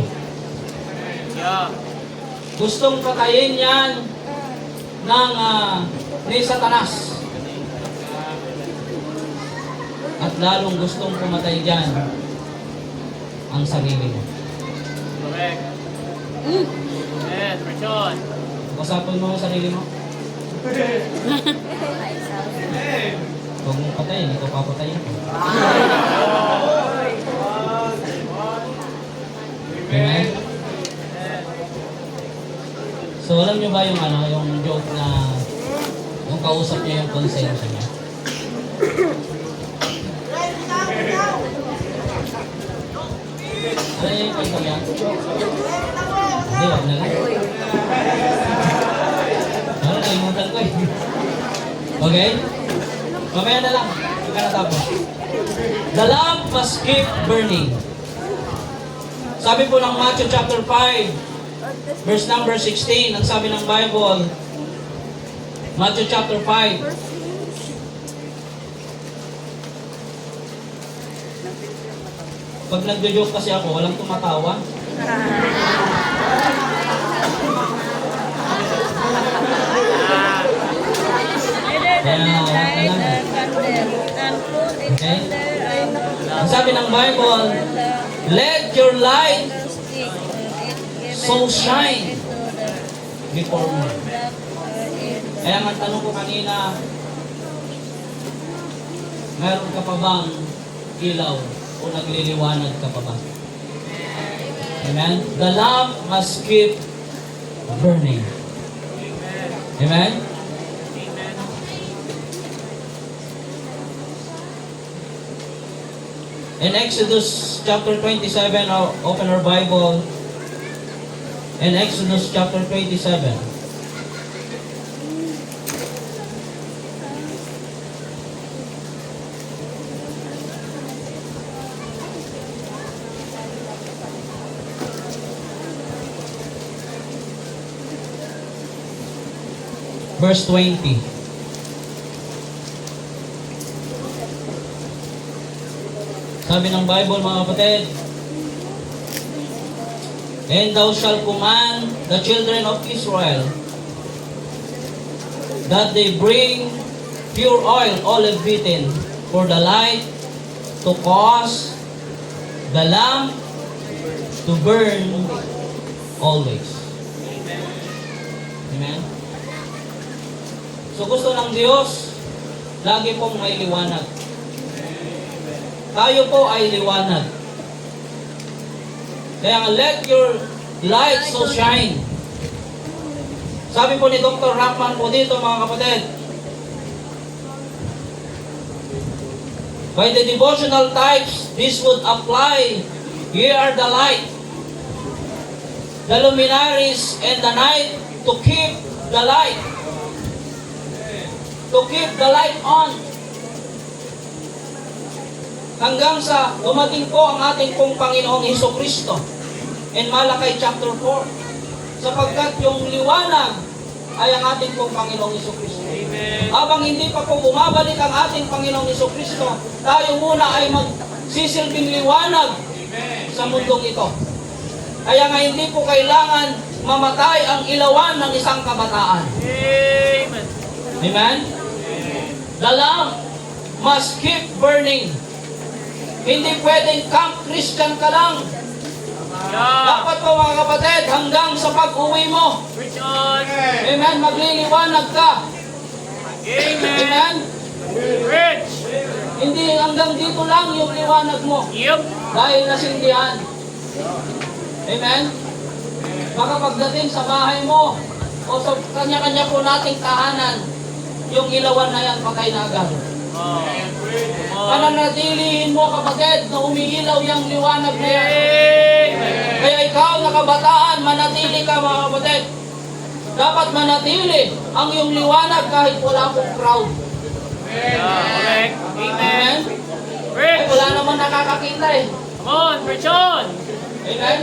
Yeah. Gustong patayin yan ng ni Satanas. At lalong gustong pumatay dyan ang sarili mo. Correct. Amen. Prison. Kasapan mo ang sarili mo. Huwag mong patayin, ikaw papatayin ko. Amen? So alam niyo ba yung yung joke na yung kausap niya yung konsensya niya? Ano yung kwento niya? Hindi, wag na lang. Ano, nalimutan ko eh. Okay? Mamaya na lang. Huwag ka natapos. The lamp must keep burning. Sabi po ng Matthew chapter 5, verse number 16, ang sabi ng Bible, Matthew chapter 5, Pag nagjo-joke kasi ako, walang tumatawa. Ang sabi ng Bible, let your light so shine before me. Kaya ang tanong ko kanina, meron ka pa bang ilaw o nagliliwanag ka pa ba? Amen? The lamp must keep burning. Amen? In Exodus chapter 27, open our Bible. In Exodus chapter 27. Verse 20. Sabi ng Bible, mga kapatid, and thou shalt command the children of Israel that they bring pure oil, olive beaten, for the light, to cause the lamp to burn always. Amen? So gusto ng Diyos, lagi pong may liwanag. Tayo po ay liwanag. Kaya nga, let your light so shine. Sabi po ni Dr. Rackman po dito, mga kapatid, by the devotional types, this would apply. Ye are the light, the luminaries and the night, to keep the light. To keep the light on. Hanggang sa dumating po ang ating pong Panginoong Hesukristo in Malakay chapter 4. Sapagkat yung liwanag ay ang ating pong Panginoong Hesukristo. Habang hindi pa po bumabalik ang ating Panginoong Hesukristo, tayo muna ay magsisilbing liwanag sa mundong ito. Kaya nga hindi po kailangan mamatay ang ilawan ng isang kabataan. Amen. Amen? The lamp must keep burning. Hindi pwedeng camp Christian ka lang. Dapat po, mga kapatid, hanggang sa pag-uwi mo. Preach on. Amen? Magliliwanag ka. Amen. Amen? Preach. Hindi hanggang dito lang yung liwanag mo. Yup. Dahil nasindihan. Amen? Baka pagdating sa bahay mo o sa kanya-kanya po nating tahanan, yung ilawan na yan patay na agad. Pananatilihin mo, kapatid, na umiilaw yung liwanag na yan. Kaya ikaw na kabataan, manatili ka, mga kapatid. Dapat manatili ang iyong liwanag kahit wala pong crowd. Correct. Amen. Amen? Eh, Preach. wala naman nakakakita eh. Come on, preach on. Amen?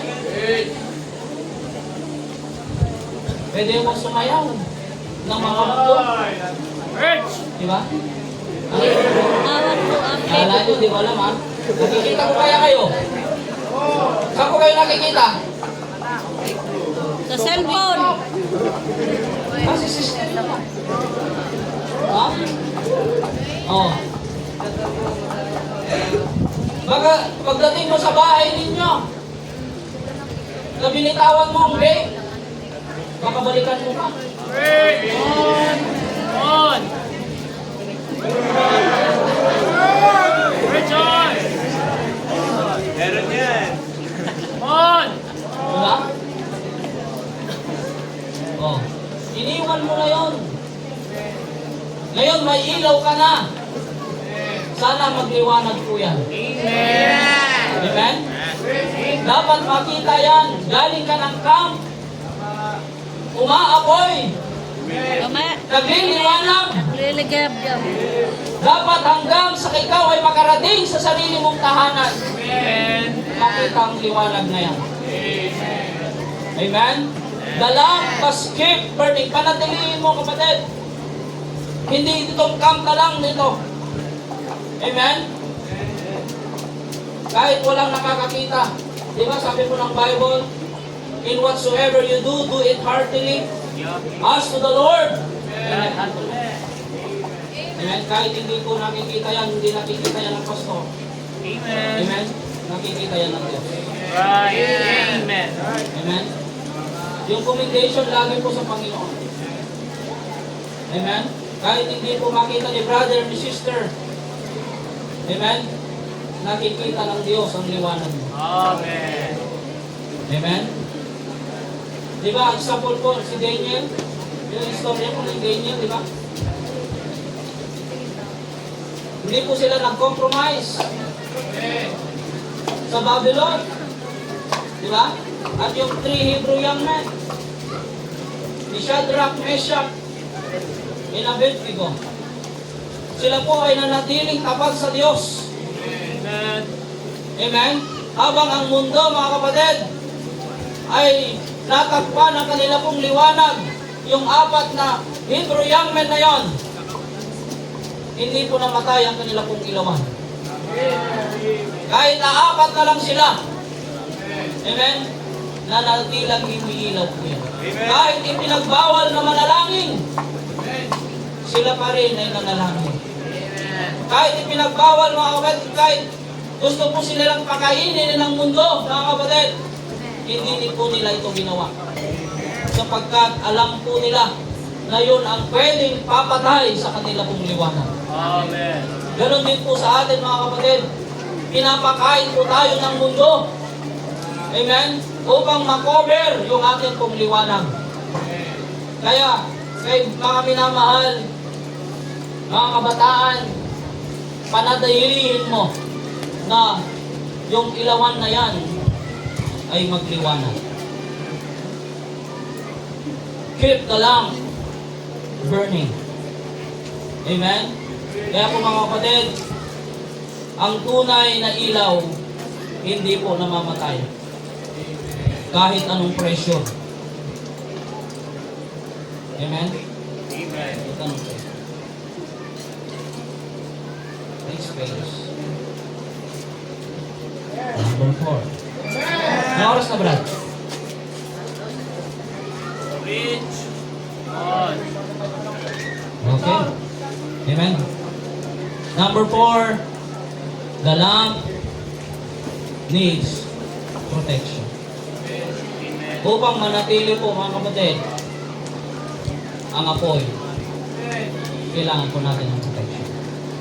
Pwede mo sumayaw ng mga mundo. Preach. Diba? Awat po ang Kala nyo, di ba alam ha? Nakikita ko kaya kayo? Saan ko kayo nakikita? sa cellphone. Kasi system naman. Ha? Oo. Baka pagdating mo sa bahay ninyo, na binitawan mo ang break, baka balikan mo pa. Preach. On. Preach on. Meron yan. On. Diba? Oh. Iniwan mo na yon. Ngayon may ilaw ka na. Sana magliwanag po yan. Amen. Amen? Dapat makita yan. Galing ka ng camp. Umaapoy. Nagliliwanag. Liligab yun. Dapat hanggang sa ikaw ay makarating sa sarili mong tahanan. Amen. Makita ang liwanag na yan. Amen? The lamp must keep burning. Panatilihin mo, kapatid. Hindi itong camp ka lang dito. Amen? Kahit walang nakakakita. Di ba sabi po ng Bible, in whatsoever you do, do it heartily as to the Lord. Amen. Amen. Kahit hindi po nakikita yan, hindi nakikita yan ng pastor. Amen. Amen. Nakikita yan ng Diyos. Right. Amen. Amen. Yung commendation lagi po sa Panginoon. Amen. Kahit hindi po makita ni brother, ni sister. Amen. Nakikita ng Diyos ang liwanag mo. Amen. Amen. Di ba, example po, si Daniel, yung istorya po ni Daniel, di ba? Hindi po sila nag-compromise sa Babylon. Di ba? At yung 3 Hebrew young men, ni Shadrach, Meshach, and Abednego, sila po ay nanatiling tapat sa Diyos. Amen. Amen? Habang ang mundo, mga kapatid, ay natakpan ang kanila pong liwanag, yung 4 na Hebrew young men na yon, hindi po namatay ang kanila pong ilawan. Kahit na 4 na lang sila. Amen? Nanatilang umiilaw po yan. Kahit ipinagbawal na manalangin, sila pa rin ay nanalangin. Kahit ipinagbawal, mga kapatid, kahit gusto po sila lang pakainin ng mundo, mga kapatid, hindi po nila ito ginawa. Sapagkat alam po nila na yun ang pwedeng papatay sa kanila pong liwanag. Amen. Ganon din po sa atin, mga kapatid. Pinapakain po tayo ng mundo. Amen? Upang makover yung ating pong liwanag. Kaya, kay mga minamahal, mga kabataan, panatilihin mo na yung ilawan na yan ay magliwanag. Keep the lamp burning. Amen? Kaya po mga kapatid, ang tunay na ilaw hindi po namamatay. Kahit anong pressure. Amen? Amen. Kahit anong pressure. Next page. Number 4. May oras na, Brad? Preach on. Okay. Amen. Number 4, the lamp needs protection. Amen. Upang manatili po, mga kapatid, ang apoy, kailangan po natin ng protection.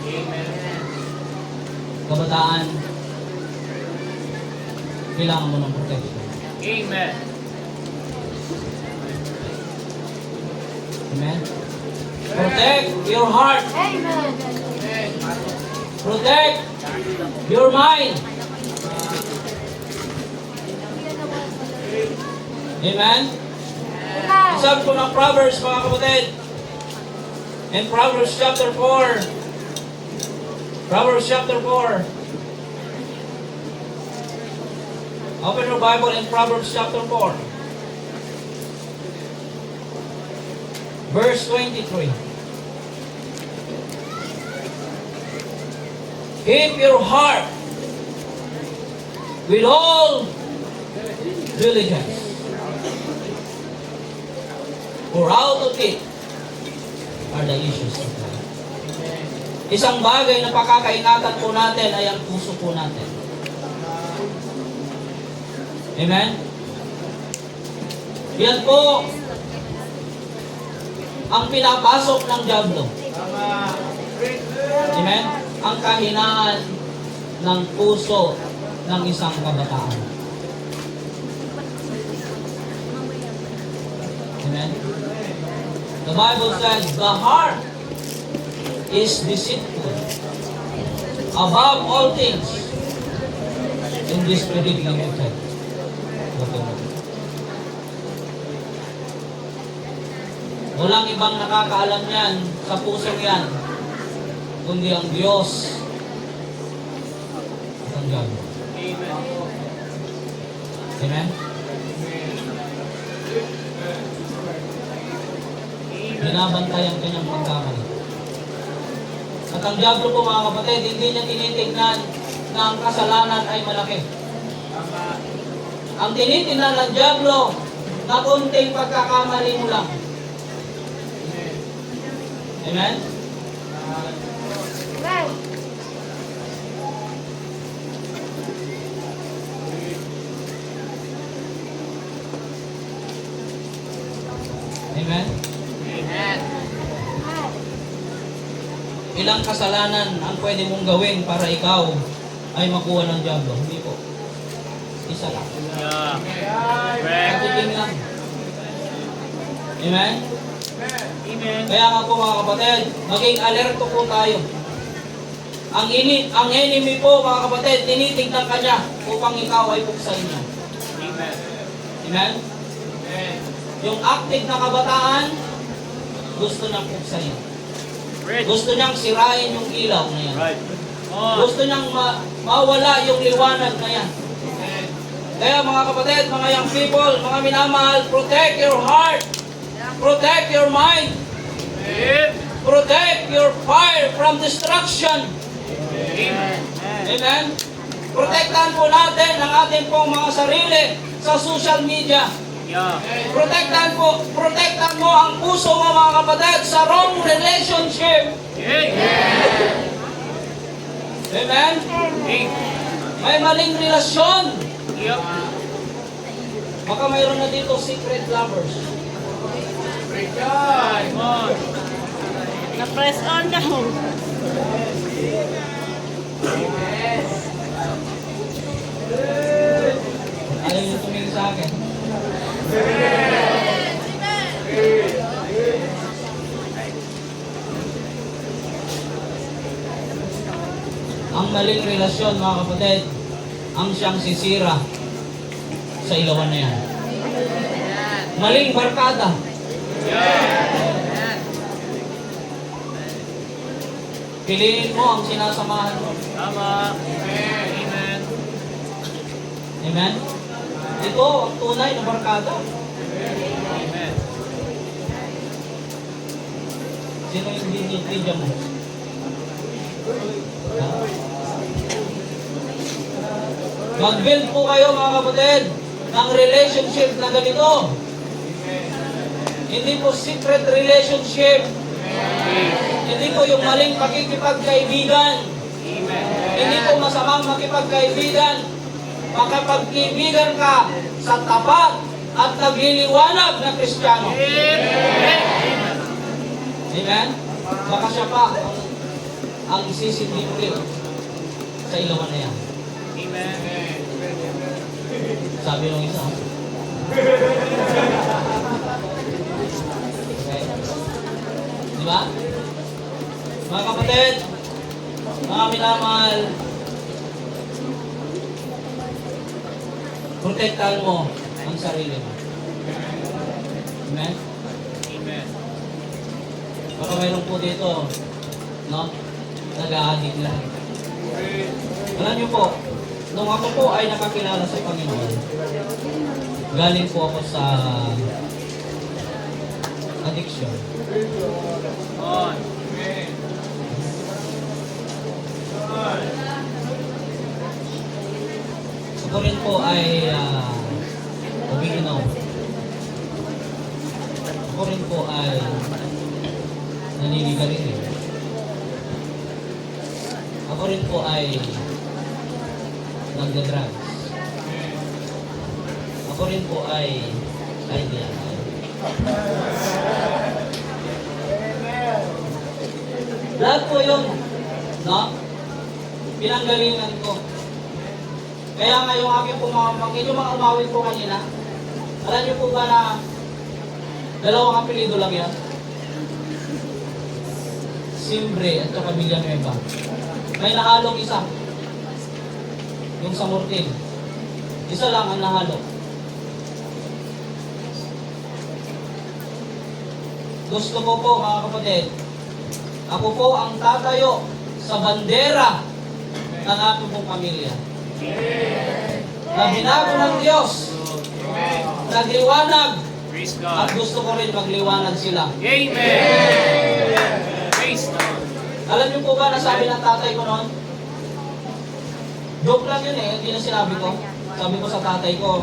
Amen. Kabataan, kailangan mo ng protection. Amen. Amen? Protect your heart. Protect your mind. Amen? Sabi po ng Proverbs, mga kapatid, in Proverbs chapter 4, Proverbs chapter 4, open your Bible in Proverbs chapter 4, verse 23. Keep your heart with all diligence, for out of it are the issues of life. Isang bagay na pakakaingatan po natin ay ang puso po natin. Amen? Yan po ang pinapasok ng diablo. Amen? Ang kahinaan ng puso ng isang kabataan. Amen? The Bible says, the heart is deceitful above all things and desperately wicked. Walang ibang nakakaalam yan sa pusong yan, kundi ang Diyos at ang diablo. Amen? Binabantay ang kanyang pagkamali. At ang diablo po, mga kapatid, hindi niya tinitingnan na na ang kasalanan ay malaki. Ang tinitingnan ng dyablo na kunting pagkakamali mo lang. Amen? Amen? Amen. Ilang kasalanan ang pwede mong gawin para ikaw ay makuha ng dyablo? Hindi po. Isa lang. Yeah. Correct. Pagiging lang. Amen? Amen. Kaya nga po mga kapatid, maging alerto po tayo. Ang enemy po mga kapatid, tinitignan ka niya upang ikaw ay buksain niya. Amen. Amen? Amen. Yung active na kabataan, gusto niyang buksain. Rich. Gusto niyang sirain yung ilaw na yan. Right. On. Gusto niyang mawala yung liwanag na yan. Amen. Kaya mga kapatid, mga young people, mga minamahal, protect your heart. Protect your mind. Amen. Protect your fire from destruction. Amen. Amen? Protektahan po natin ang ating pong mga sarili sa social media. Yeah. Protektahan mo ang puso mo mga kapatid sa wrong relationship. Amen. Amen? Amen. May maling relasyon. Yup. Baka mayroon na dito secret lovers. Come on. Na-press on daw. Ayaw niyo tumingin sa akin. Ang maling relasyon mga kapatid, ang siyang sisira sa ilawan na yan. Maling barkada. Piliin mo ang sinasamahan mo. Tama. Amen. Amen? Ito ang tunay na barkada. Amen. Sino yung dinidya mo? Ha? Mag-build po kayo mga kapatid ng relationship na ganito. Hindi po secret relationship. Hindi po yung maling pakikipagkaibigan. Hindi po masamang makipagkaibigan. Makapagkaibigan ka sa tapat at nagliliwanag na Kristiyano. Amen? Baka siya pa ang sisindipin sa ilawan na yan. Amen. Sabi ng isa. Okay. Di ba? Mga kapatid, mga minamahal, protektahan mo ang sarili mo. Amen? Amen. Baka mayroon po dito, no? Nag-aadik lang. Alam niyo po, nung ako po ay nakakilala sa Panginoon, galing po ako sa addiction. On. Ako rin po ay umiinom. Ako rin po ay naninigarilyo. Ako rin po ay nagda-drugs. Ako rin po ay idea. Lahat po yun, no? Pinanggalingan ko. Kaya nga yung aking pumamangkin, yung mga umawit ko kanina, alam niyo po ba na dalawang apelido lang yan? Simbre at saka Villanueva. May nahalong isa. Yung sa Mortil. Isa lang ang nahalo. Gusto ko po mga kapatid, ako po ang tatayo sa bandera ng ating pong pamilya. Na binago ng Diyos, nagliwanag, Praise at God. gusto ko rin magliwanag sila. Amen. Praise God. Alam niyo po ba na sabi ng tatay ko noon? Joke lang yun eh, hindi na sinabi ko. Sabi ko sa tatay ko.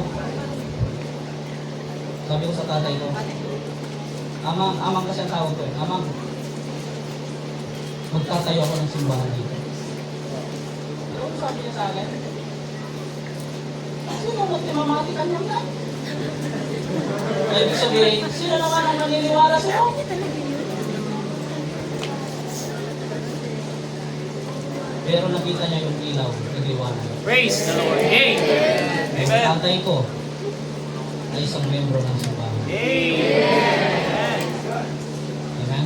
Amang kasi ang tawag ko eh. Amang, magtatayo ako ng simbahan dito. Ano sabi niya sa akin? Sino magtimamati kanyang na? Ay, ibig sabihin, sino naman ang naniniwala sa'yo? Pero nakita niya yung ilaw, nagliwanag. Praise the Lord. Amen. Ang Amen. tatay ko ay isang membro ng simbahan. Amen. Amen?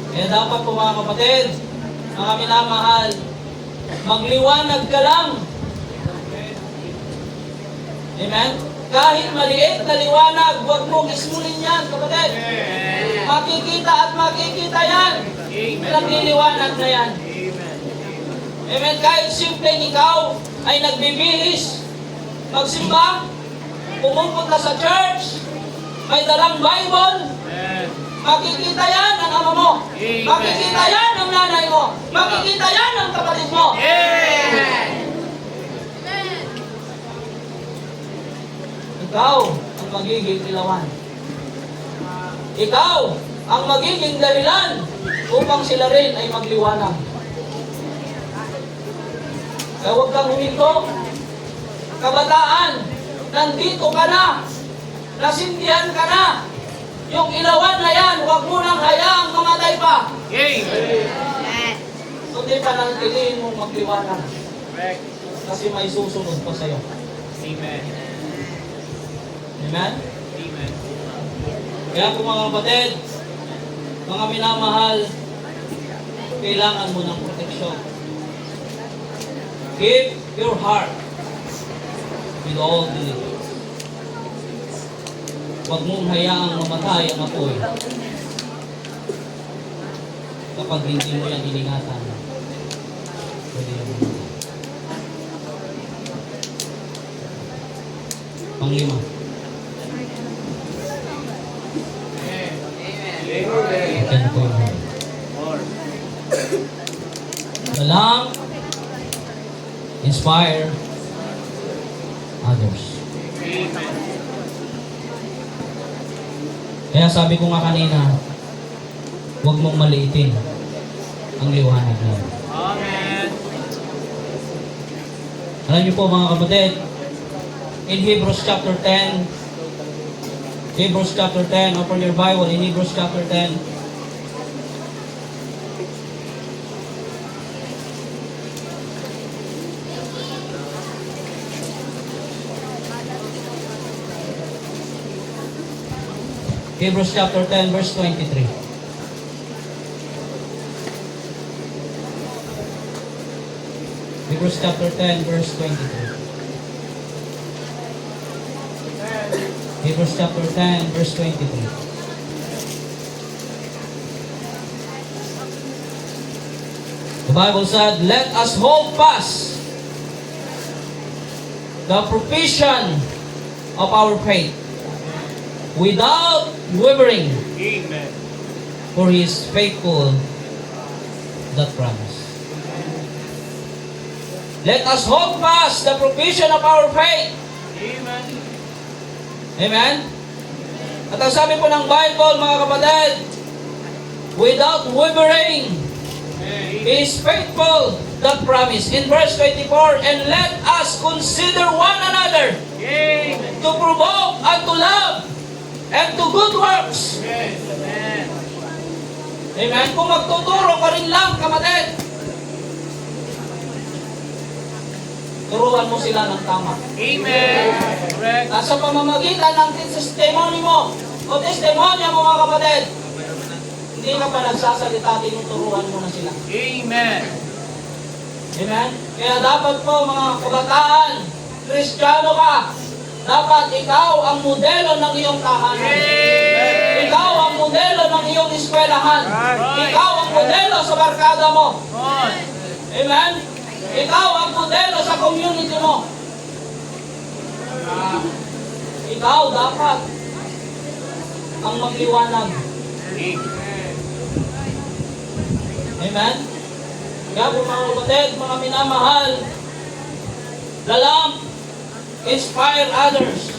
Kaya dapat po mga kapatid, mga minamahal, magliwanag ka lang. Amen? Kahit maliit na liwanag, huwag mong ismulin yan, kapatid. Makikita at makikita yan. Nagliliwanag na yan. Amen? Kahit simpleng ikaw ay nagbibihis, magsimba, pumupunta sa church, may dalang Bible, makikita yan ang ama mo. Makikita yan ang nanay mo. Makikita yan ang kapatid mo. Ikaw ang magiging ilawan. Ikaw ang magiging dahilan upang sila rin ay magliwanag. Kaya huwag kang huminto. Kabataan, nandito ka na. Nasindihan ka na. Yung ilawan na yan, huwag mo nang hayaang mamatay pa. Kundi panangkiliin mong magliwanag. Kasi may susunod pa sa'yo. Amen. Amen? Amen. Kaya po mga kapatid, mga minamahal, kailangan mo ng proteksyon. Keep your heart with all diligence. Huwag mong hayaang mamatay ang apoy kapag hindi mo yan iningatan. Pwede yan mamatay. Panglima. Ito po yun. The lamp inspire others. Kaya sabi ko nga kanina, huwag mong maliitin ang liwanag niya. Amen. Alam niyo po mga kapatid, in Hebrews chapter 10, open your Bible in Hebrews chapter 10. Hebrews chapter 10, verse 23. Hebrews chapter 10, verse 23. Hebrews chapter 10, verse 23. The Bible said, let us hold fast the profession of our faith without wavering, Amen. for He is faithful that promise. Let us hold fast the profession of our faith. Amen. Amen? At ang sabi po ng Bible, mga kapatid, without wavering, He is faithful that promise. In verse 24, and let us consider one another Amen. to provoke and to love and to good works. Amen. Amen? Kung magtuturo ka rin lang, kapatid, turuan mo sila ng tama. Amen. Correct. At sa pamamagitan ng testimony mo o testimonya mo mga kapatid, hindi ka pa nagsasalita, tinuturuan mo na sila. Amen. Amen? Kaya dapat po mga kabataan, Kristiyano ka, dapat ikaw ang modelo ng iyong tahanan. Ikaw ang modelo ng iyong eskwelahan. Ikaw ang modelo sa barkada mo. Amen? Ikaw ang modelo sa community mo. Ikaw dapat ang magliwanag. Amen? Kaya po mga kapatid, mga minamahal, The lamp inspire others.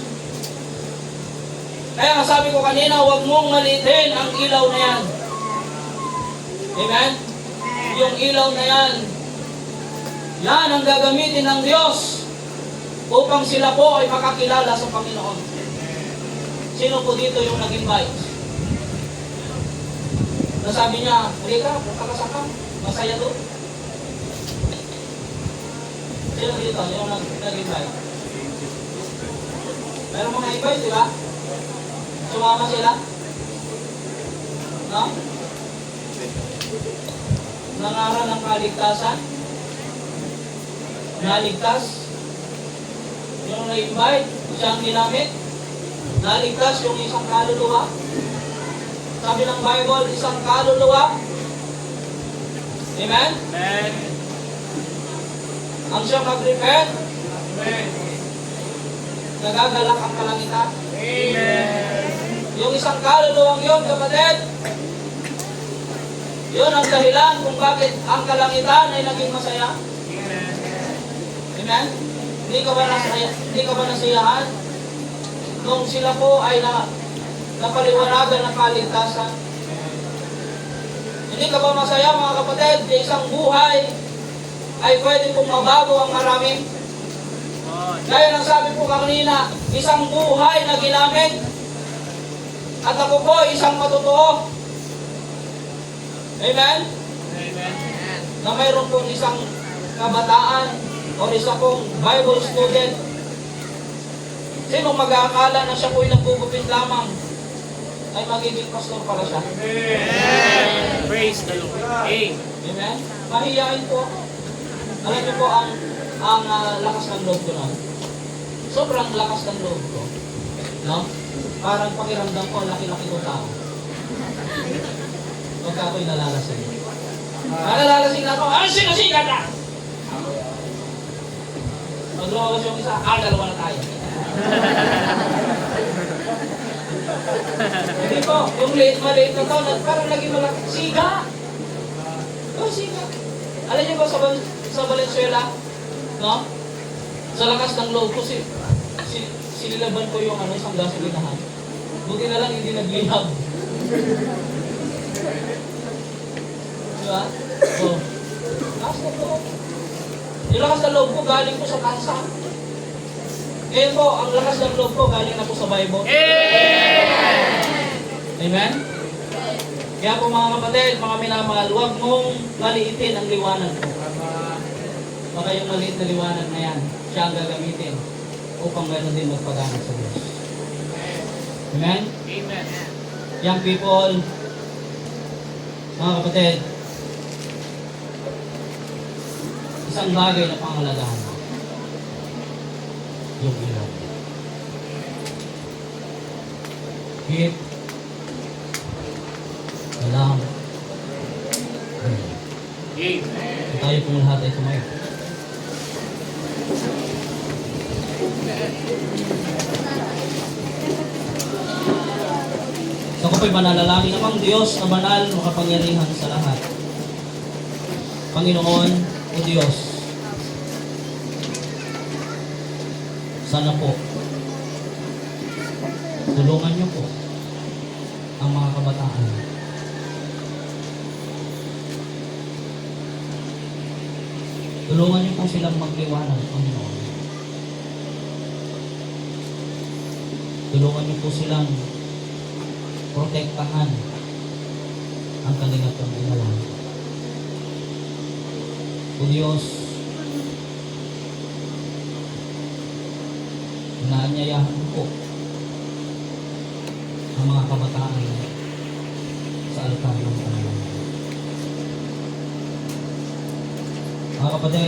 Kaya nga sabi ko kanina, huwag mong maliitin ang ilaw na yan. Amen? Yung ilaw na yan, yan ang gagamitin ng Diyos upang sila po ay makakilala sa Panginoon. Sino po dito yung nag-invite? Nasabi niya, halika, punta ka sa camp. Masaya doon. Sino dito yung nag-invite? Meron mga invite, di ba? Sumama sila? No? Nangaral ng kaligtasan? Naligtas? Yung na-invite, siyang ginamit? Naligtas yung isang kaluluwa? Sabi ng Bible, isang kaluluwa? Amen? Amen. Ang siyang mag-repent? Amen. Nagagalak ang kalangitan? Amen. Yung isang kaluluwang yun, kapatid, yun ang dahilan kung bakit ang kalangitan ay naging masaya. Amen? Hindi ka ba nasiyahan? Nung sila po ay napaliwanagan ng kaligtasan. Hindi ka ba masaya, mga kapatid, na isang buhay ay pwede pong mabago ang marami? Gaya ng sabi po kanina, isang buhay na ginamit at ako po isang matotoo. Amen? Amen. Na mayroon pong isang kabataan o isa pong Bible student. Sino mag-aakala na siya po'y nagugupit lamang ay magiging pastor pala siya? Amen. Praise the Lord. Amen. Amen? Mahihain po. Alam niyo po ang lakas ng loob ko na. Sobrang lakas ng loob ko. No? Parang pakiramdam ko, laki-laki ko tao. Pagka ako'y nalalasing. Nalalasing na ako, sing-singan na! Mag-lumabas yung isa, dalawa na tayo. Hindi po, yung maliit na to, parang naging malaki. Siga! Oh, siga. Alam niyo ba sa Valenzuela, no? Sa lakas ng loob ko, sinilaban ko yung isang gasolinahan. Buti na lang hindi naglihab. Diba? So, lakas ng loob. Yung lakas ng loob ko galing ko sa kansa. Ngayon po, ang lakas ng loob ko galing na po sa Bible. Amen? Kaya po mga kapatid, mga minamahal, huwag mong maliitin ang liwanag ko. Baka yung maliit na liwanag na yan, siya ang gagamitin upang meron din magpagana sa Diyos. Amen? Amen. Young people, mga kapatid, isang bagay na pangalagahan mo, yung ilaw. Keep the lamp burning. Amen. Tayo po lahat ay tumayo. So ako po'y mananalangin namang Diyos na banal, makapangyarihan sa lahat. Panginoon o Diyos, sana po, tulungan niyo po ang mga kabataan. Tulungan niyo po silang magliwanag, Panginoon. Tulungan niyo po silang protektahan ang kalingatang inawan. O Diyos, inaanyayahan po ang mga kabataan sa altar ng Panginoon. Mga kapatid,